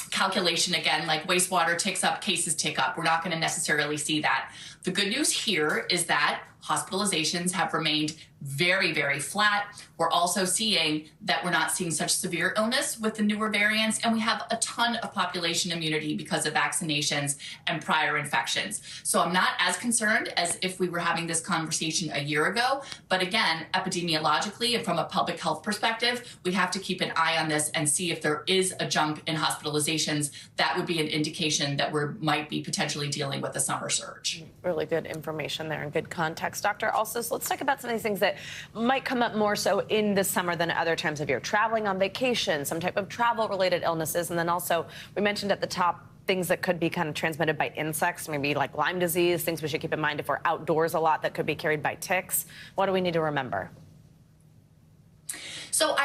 [SPEAKER 5] calculation again, like wastewater ticks up, cases tick up. We're not going to necessarily see that. The good news here is that hospitalizations have remained very flat. We're also seeing that we're not seeing such severe illness with the newer variants, and we have a ton of population immunity because of vaccinations and prior infections. So I'm not as concerned as if we were having this conversation a year ago. But again, epidemiologically and from a public health perspective, we have to keep an eye on this and see if there is a jump in hospitalizations. That would be an indication that we might be potentially dealing with a summer surge.
[SPEAKER 13] Really good information there and good context, Doctor. Also, so let's talk about some of these things that might come up more so in the summer than other times of year. Traveling on vacation, some type of travel-related illnesses, and then also we mentioned at the top things that could be kind of transmitted by insects, maybe like Lyme disease, things we should keep in mind if we're outdoors a lot that could be carried by ticks. What do we need to remember?
[SPEAKER 5] So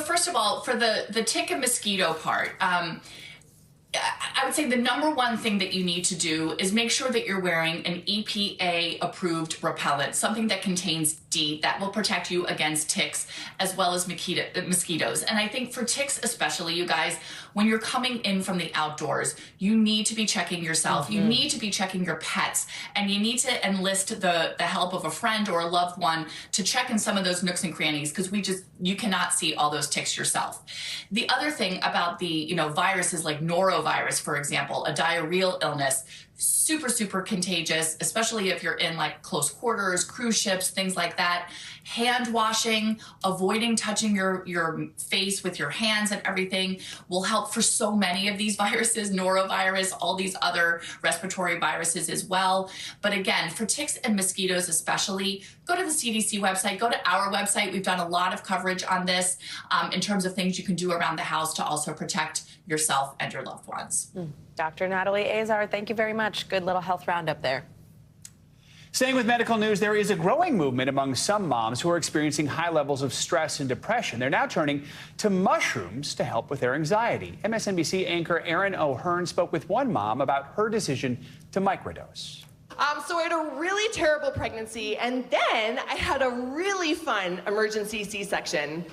[SPEAKER 5] first of all, for the tick and mosquito part, I would say the number one thing that you need to do is make sure that you're wearing an EPA-approved repellent, something that contains DEET that will protect you against ticks as well as mosquitoes. And I think for ticks especially, you guys, when you're coming in from the outdoors, you need to be checking yourself. You need to be checking your pets, and you need to enlist the help of a friend or a loved one to check in some of those nooks and crannies, because you cannot see all those ticks yourself. The other thing about the viruses like norovirus, for example, a diarrheal illness, super contagious, especially if you're in like close quarters, cruise ships, things like that. Hand washing, avoiding touching your face with your hands and everything will help for so many of these viruses, norovirus, all these other respiratory viruses as well. But again, for ticks and mosquitoes especially, go to the CDC website, go to our website. We've done a lot of coverage on this in terms of things you can do around the house to also protect yourself and your loved ones.
[SPEAKER 13] Dr. Natalie Azar, thank you very much. Good little health roundup there.
[SPEAKER 1] Staying with medical news, there is a growing movement among some moms who are experiencing high levels of stress and depression. They're now turning to mushrooms to help with their anxiety. MSNBC anchor Erin O'Hearn spoke with one mom about her decision to microdose.
[SPEAKER 4] So I had a really terrible pregnancy, and then I had a really fun emergency C-section.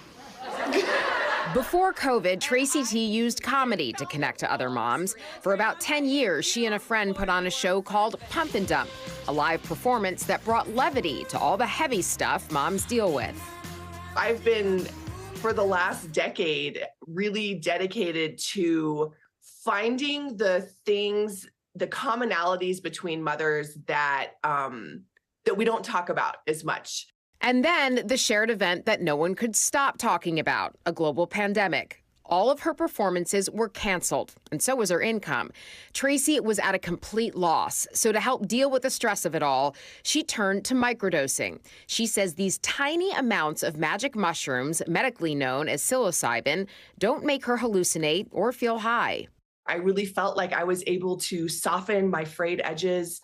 [SPEAKER 6] Before COVID, Tracy T used comedy to connect to other moms. For about 10 years, she and a friend put on a show called Pump and Dump, a live performance that brought levity to all the heavy stuff moms deal with.
[SPEAKER 4] I've been, for the last decade, really dedicated to finding the things, the commonalities between mothers that we don't talk about as much.
[SPEAKER 6] And then the shared event that no one could stop talking about, a global pandemic. All of her performances were canceled, and so was her income. Tracy was at a complete loss. So to help deal with the stress of it all, she turned to microdosing. She says these tiny amounts of magic mushrooms, medically known as psilocybin, don't make her hallucinate or feel high.
[SPEAKER 4] I really felt like I was able to soften my frayed edges,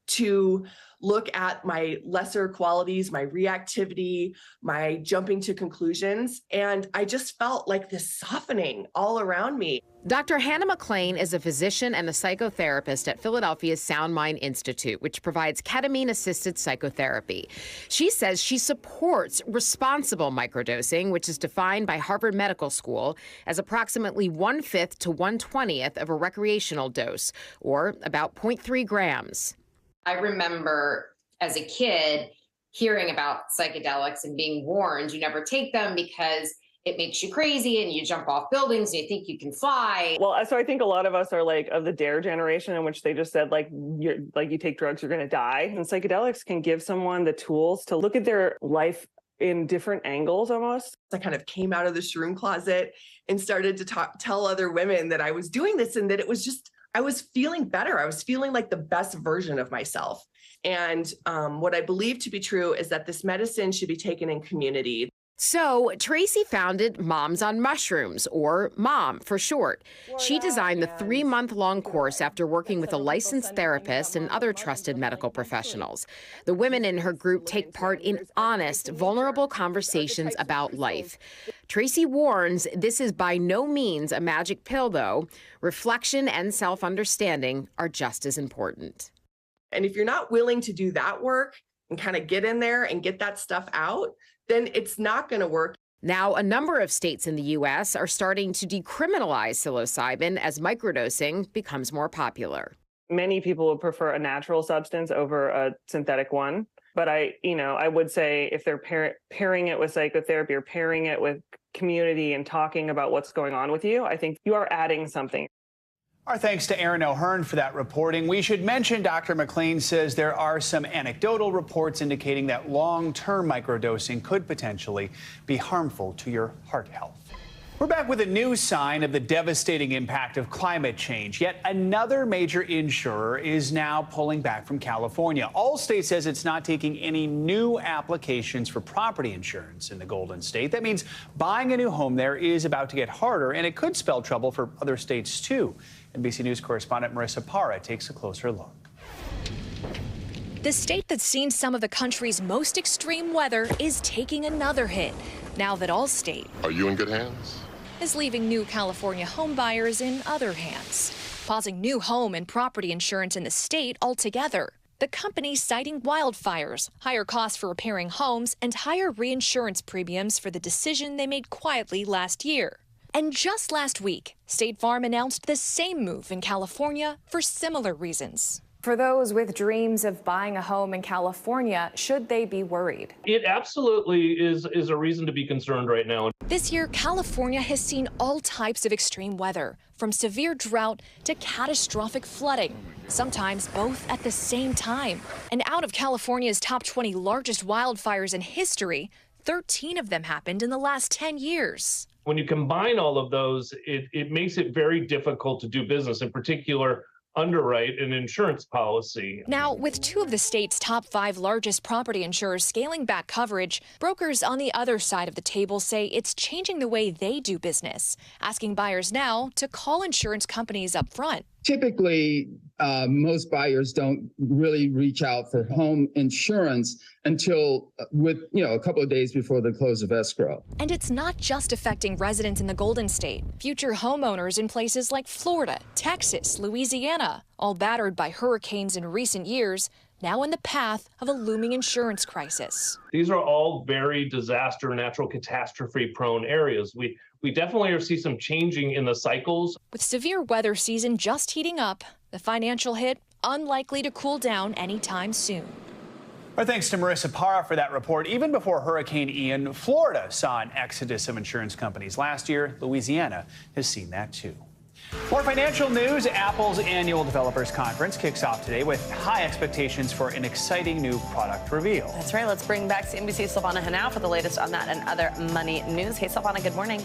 [SPEAKER 4] to look at my lesser qualities, my reactivity, my jumping to conclusions. And I just felt like this softening all around me.
[SPEAKER 6] Dr. Hannah McLean is a physician and a psychotherapist at Philadelphia's Sound Mind Institute, which provides ketamine-assisted psychotherapy. She says she supports responsible microdosing, which is defined by Harvard Medical School as approximately 1/5 to 1/20th of a recreational dose, or about 0.3 grams.
[SPEAKER 7] I remember as a kid hearing about psychedelics and being warned you never take them because it makes you crazy and you jump off buildings and you think you can fly.
[SPEAKER 8] Well, so I think a lot of us are like of the DARE generation, in which they just said you take drugs, you're going to die. And psychedelics can give someone the tools to look at their life in different angles almost.
[SPEAKER 4] I kind of came out of the shroom closet and started to tell other women that I was doing this and that it was just, I was feeling better. I was feeling like the best version of myself. And what I believe to be true is that this medicine should be taken in community.
[SPEAKER 6] So Tracy founded Moms on Mushrooms, or MOM for short. She designed the 3-month-long course after working with a licensed therapist and other trusted medical professionals. The women in her group take part in honest, vulnerable conversations about life. Tracy warns this is by no means a magic pill, though. Reflection and self-understanding are just as important.
[SPEAKER 4] And if you're not willing to do that work and kind of get in there and get that stuff out, then it's not going to work.
[SPEAKER 6] Now, a number of states in the U.S. are starting to decriminalize psilocybin as microdosing becomes more popular.
[SPEAKER 8] Many people would prefer a natural substance over a synthetic one. But I would say if they're pairing it with psychotherapy or pairing it with community and talking about what's going on with you, I think you are adding something.
[SPEAKER 1] Our thanks to Aaron O'Hearn for that reporting. We should mention Dr. McLean says there are some anecdotal reports indicating that long-term microdosing could potentially be harmful to your heart health. We're back with a new sign of the devastating impact of climate change. Yet another major insurer is now pulling back from California. Allstate says it's not taking any new applications for property insurance in the Golden State. That means buying a new home there is about to get harder, and it could spell trouble for other states, too. NBC News correspondent Marissa Parra takes a closer look.
[SPEAKER 9] The state that's seen some of the country's most extreme weather is taking another hit now that Allstate
[SPEAKER 11] Are you in good hands?
[SPEAKER 9] is leaving new California home buyers in other hands, pausing new home and property insurance in the state altogether. The company citing wildfires, higher costs for repairing homes, and higher reinsurance premiums for the decision they made quietly last year. And just last week, State Farm announced the same move in California for similar reasons.
[SPEAKER 12] For those with dreams of buying a home in California, should they be worried?
[SPEAKER 23] It absolutely is a reason to be concerned right now.
[SPEAKER 9] This year, California has seen all types of extreme weather, from severe drought to catastrophic flooding, sometimes both at the same time. And out of California's top 20 largest wildfires in history, 13 of them happened in the last 10 years.
[SPEAKER 23] When you combine all of those, it makes it very difficult to do business, in particular underwrite an insurance policy.
[SPEAKER 9] Now, with 2 of the state's top 5 largest property insurers scaling back coverage, brokers on the other side of the table say it's changing the way they do business, asking buyers now to call insurance companies up front.
[SPEAKER 27] Typically, most buyers don't really reach out for home insurance until a couple of days before the close of escrow.
[SPEAKER 9] And it's not just affecting residents in the Golden State. Future homeowners in places like Florida, Texas, Louisiana, all battered by hurricanes in recent years, now in the path of a looming insurance crisis.
[SPEAKER 23] These are all very disaster, natural catastrophe-prone areas. We definitely see some changing in the cycles.
[SPEAKER 9] With severe weather season just heating up, the financial hit unlikely to cool down anytime soon.
[SPEAKER 1] Our thanks to Marissa Parra for that report. Even before Hurricane Ian, Florida saw an exodus of insurance companies. Last year, Louisiana has seen that too. More financial news. Apple's annual developers conference kicks off today with high expectations for an exciting new product reveal.
[SPEAKER 2] That's right. Let's bring back CNBC's Silvana Henao for the latest on that and other money news. Hey, Silvana, good morning.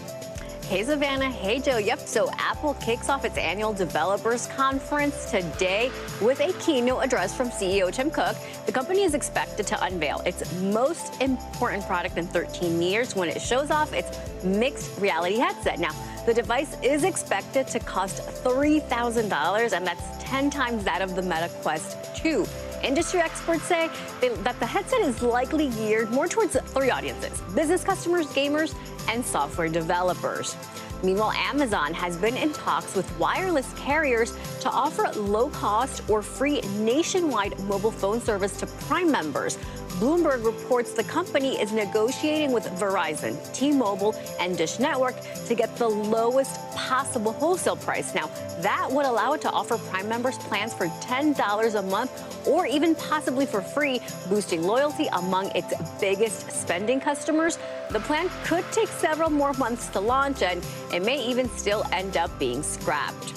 [SPEAKER 28] Hey, Savannah. Hey, Joe. Yep. So Apple kicks off its annual developers conference today with a keynote address from CEO Tim Cook. The company is expected to unveil its most important product in 13 years when it shows off its mixed reality headset. Now, the device is expected to cost $3,000, and that's 10 times that of the Meta Quest 2. Industry experts say that the headset is likely geared more towards three audiences: business customers, gamers, and software developers. Meanwhile, Amazon has been in talks with wireless carriers to offer low-cost or free nationwide mobile phone service to Prime members. Bloomberg reports the company is negotiating with Verizon, T-Mobile, and Dish Network to get the lowest possible wholesale price. Now, that would allow it to offer Prime members plans for $10 a month or even possibly for free, boosting loyalty among its biggest spending customers. The plan could take several more months to launch, and it may even still end up being scrapped.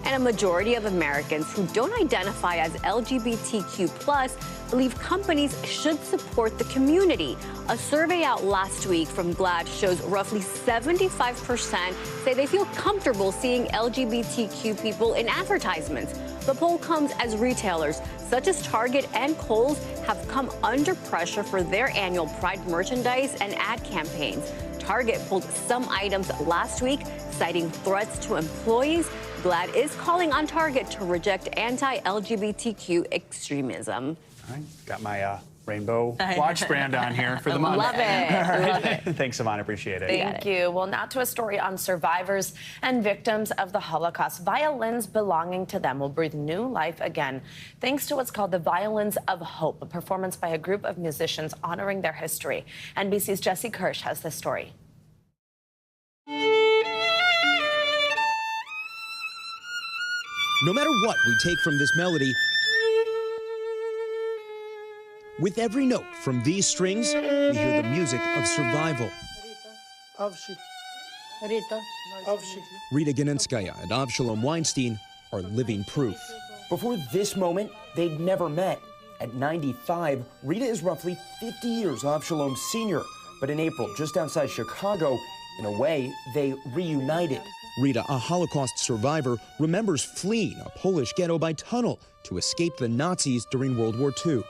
[SPEAKER 28] And a majority of Americans who don't identify as LGBTQ+ believe companies should support the community. A survey out last week from GLAAD shows roughly 75% say they feel comfortable seeing LGBTQ people in advertisements. The poll comes as retailers such as Target and Kohl's have come under pressure for their annual Pride merchandise and ad campaigns. Target pulled some items last week, citing threats to employees. GLAAD is calling on Target to reject anti-LGBTQ extremism.
[SPEAKER 1] All right, got my rainbow watch brand on here for the month.
[SPEAKER 13] Love it.
[SPEAKER 1] All right.
[SPEAKER 13] Love it.
[SPEAKER 1] Thanks, Savannah. Appreciate it.
[SPEAKER 13] Thank you. Well, now to a story on survivors and victims of the Holocaust. Violins belonging to them will breathe new life again, thanks to what's called the Violins of Hope, a performance by a group of musicians honoring their history. NBC's Jesse Kirsch has this story.
[SPEAKER 10] No matter what we take from this melody, with every note from these strings, we hear the music of survival. Rita Ganenskaya and Avshalom Weinstein are living proof.
[SPEAKER 11] Before this moment, they'd never met. At 95, Rita is roughly 50 years Avshalom's senior. But in April, just outside Chicago, in a way, they reunited.
[SPEAKER 10] Rita, a Holocaust survivor, remembers fleeing a Polish ghetto by tunnel to escape the Nazis during World War II.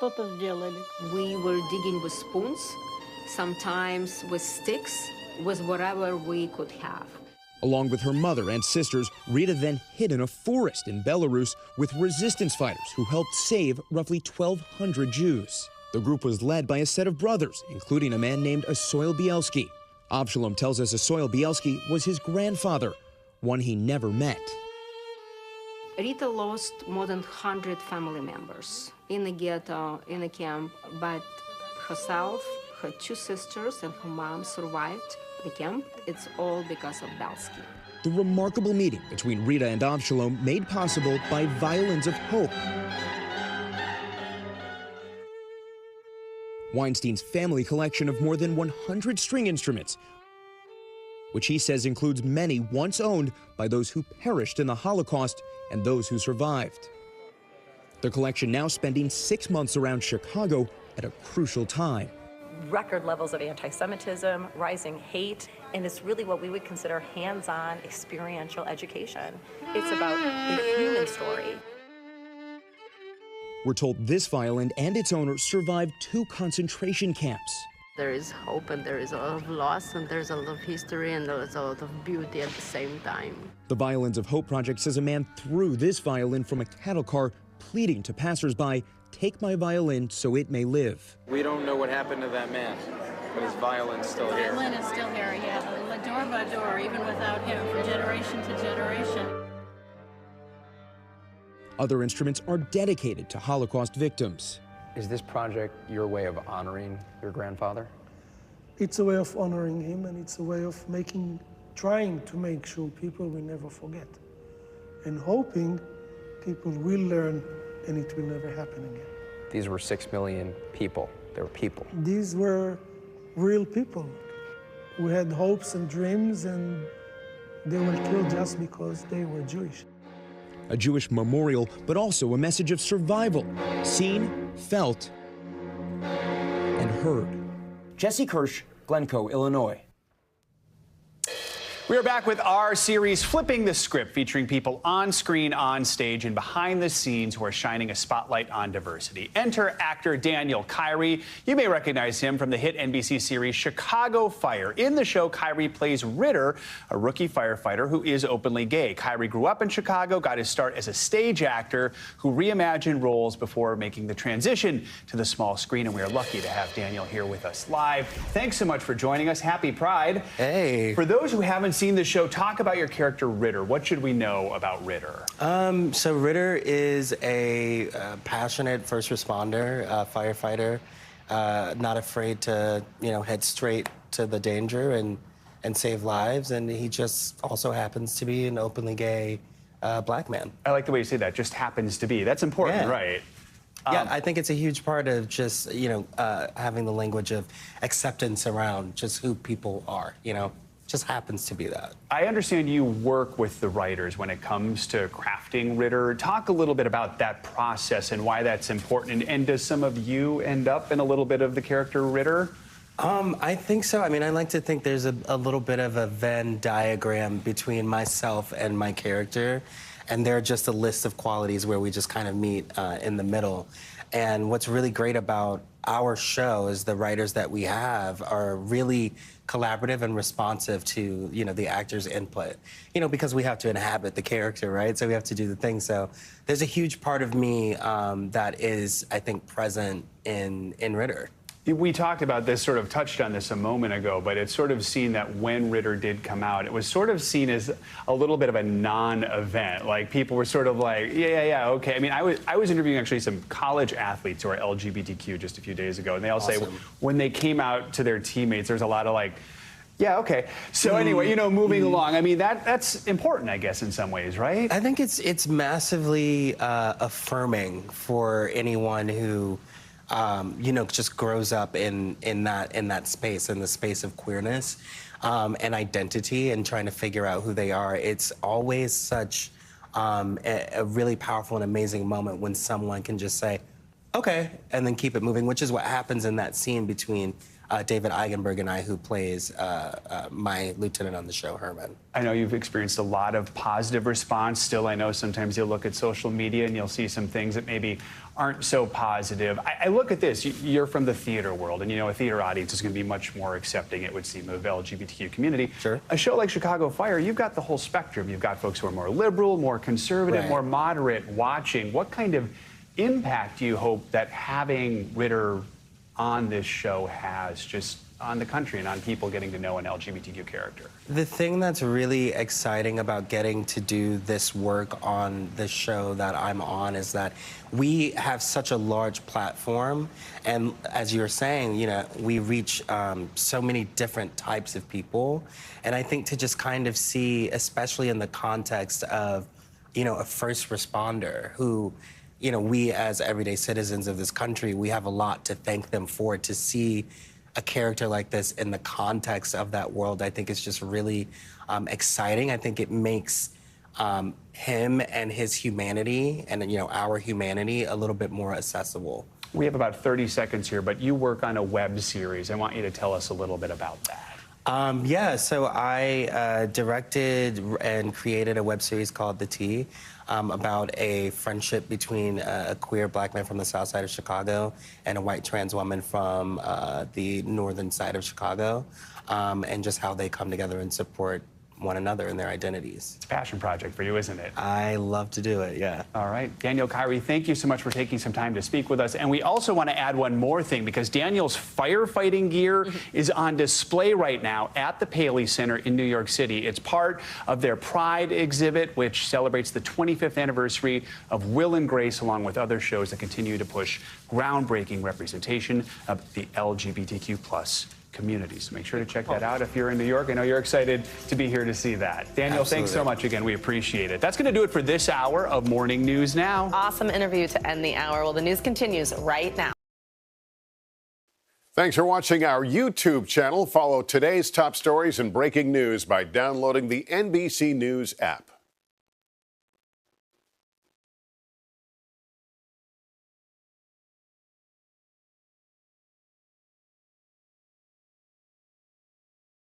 [SPEAKER 14] We were digging with spoons, sometimes with sticks, with whatever we could have.
[SPEAKER 10] Along with her mother and sisters, Rita then hid in a forest in Belarus with resistance fighters who helped save roughly 1,200 Jews. The group was led by a set of brothers, including a man named Asoil Bielski. Avshalom tells us Asoil Bielski was his grandfather, one he never met.
[SPEAKER 14] Rita lost more than 100 family members in the ghetto, in the camp, but herself, her two sisters, and her mom survived the camp. It's all because of Bielski.
[SPEAKER 10] The remarkable meeting between Rita and Avshalom made possible by Violins of Hope. Weinstein's family collection of more than 100 string instruments, which he says includes many once owned by those who perished in the Holocaust and those who survived. The collection now spending 6 months around Chicago at a crucial time.
[SPEAKER 15] Record levels of anti-Semitism, rising hate, and it's really what we would consider hands-on experiential education. It's about the human story.
[SPEAKER 10] We're told this violin and its owner survived 2 concentration camps.
[SPEAKER 16] There is hope, and there is a lot of loss, and there's a lot of history, and there's a lot of beauty at the same time.
[SPEAKER 10] The Violins of Hope project says a man threw this violin from a cattle car, pleading to passersby, "Take my violin so it may live."
[SPEAKER 17] We don't know what happened to that man, but his violin's still here.
[SPEAKER 18] The violin is still here, yeah. Door by door, even without him, from generation to generation.
[SPEAKER 10] Other instruments are dedicated to Holocaust victims.
[SPEAKER 19] Is this project your way of honoring your grandfather?
[SPEAKER 29] It's a way of honoring him, and it's a way of trying to make sure people will never forget, and hoping people will learn and it will never happen again.
[SPEAKER 19] These were 6 million people. They were people.
[SPEAKER 29] These were real people who had hopes and dreams, and they were killed just because they were Jewish.
[SPEAKER 10] A Jewish memorial, but also a message of survival, seen, felt, and heard.
[SPEAKER 11] Jesse Kirsch, Glencoe, Illinois.
[SPEAKER 1] We are back with our series, Flipping the Script, featuring people on screen, on stage, and behind the scenes who are shining a spotlight on diversity. Enter actor Daniel Kyiv. You may recognize him from the hit NBC series Chicago Fire. In the show, Kyiv plays Ritter, a rookie firefighter who is openly gay. Kyiv grew up in Chicago, got his start as a stage actor who reimagined roles before making the transition to the small screen, and we are lucky to have Daniel here with us live. Thanks so much for joining us. Happy Pride.
[SPEAKER 3] Hey.
[SPEAKER 1] For those who haven't seen the show, talk about your character Ritter. What should we know about Ritter?
[SPEAKER 3] So Ritter is a passionate first responder, firefighter, not afraid to, head straight to the danger and save lives. And he just also happens to be an openly gay black man.
[SPEAKER 1] I like the way you say that. Just happens to be. That's important, right?
[SPEAKER 3] Yeah, I think it's a huge part of just, having the language of acceptance around just who people are, just happens to be that.
[SPEAKER 1] I understand you work with the writers when it comes to crafting Ritter. Talk a little bit about that process and why that's important. And does some of you end up in a little bit of the character Ritter?
[SPEAKER 3] I think so. I mean, I like to think there's a little bit of a Venn diagram between myself and my character. And they're just a list of qualities where we just kind of meet in the middle. And what's really great about our show is the writers that we have are really collaborative and responsive to, the actor's input, because we have to inhabit the character, right? So we have to do the thing. So there's a huge part of me that is, I think, present in Ritter.
[SPEAKER 1] We talked about this, sort of touched on this a moment ago, but it's sort of seen that when Ritter did come out, it was sort of seen as a little bit of a non-event. Like, people were sort of like, yeah, okay. I mean, I was interviewing actually some college athletes who are LGBTQ just a few days ago, and they all say when they came out to their teammates, there's a lot of like, yeah, okay. So anyway, moving along. I mean, that's important, I guess, in some ways, right?
[SPEAKER 3] I think it's massively affirming for anyone who just grows up in that space, in the space of queerness and identity and trying to figure out who they are. It's always such a really powerful and amazing moment when someone can just say, okay, and then keep it moving, which is what happens in that scene between David Eigenberg and I, who plays my lieutenant on the show, Herman.
[SPEAKER 1] I know you've experienced a lot of positive response. Still, I know sometimes you'll look at social media and you'll see some things that maybe aren't so positive. I look at this. You're from the theater world, and a theater audience is going to be much more accepting, it would seem, of LGBTQ community.
[SPEAKER 3] Sure.
[SPEAKER 1] A show like Chicago Fire, you've got the whole spectrum. You've got folks who are more liberal, more conservative, more moderate watching. What kind of impact do you hope that having Ritter on this show has just on the country and on people getting to know an LGBTQ character?
[SPEAKER 3] The thing that's really exciting about getting to do this work on the show that I'm on is that we have such a large platform, and as you're saying, we reach so many different types of people, and I think to just kind of see, especially in the context of, a first responder who, we as everyday citizens of this country, we have a lot to thank them for. To see a character like this in the context of that world, I think is just really exciting. I think it makes him and his humanity and, our humanity a little bit more accessible.
[SPEAKER 1] We have about 30 seconds here, but you work on a web series. I want you to tell us a little bit about that.
[SPEAKER 3] So I directed and created a web series called The Tea, about a friendship between a queer black man from the south side of Chicago and a white trans woman from the northern side of Chicago, and just how they come together and support one another in their identities.
[SPEAKER 1] It's a passion project for you, isn't it?
[SPEAKER 3] I love to do it, yeah.
[SPEAKER 1] All right. Daniel Kyiv, thank you so much for taking some time to speak with us. And we also want to add one more thing, because Daniel's firefighting gear is on display right now at the Paley Center in New York City. It's part of their Pride exhibit, which celebrates the 25th anniversary of Will and Grace, along with other shows that continue to push groundbreaking representation of the LGBTQ+ community. So make sure to check that out if you're in New York. I know you're excited to be here to see that. Daniel, thanks so much again. We appreciate it. That's going to do it for this hour of Morning News Now.
[SPEAKER 13] Awesome interview to end the hour. Well, the news continues right now.
[SPEAKER 5] Thanks for watching our YouTube channel. Follow today's top stories and breaking news by downloading the NBC News app.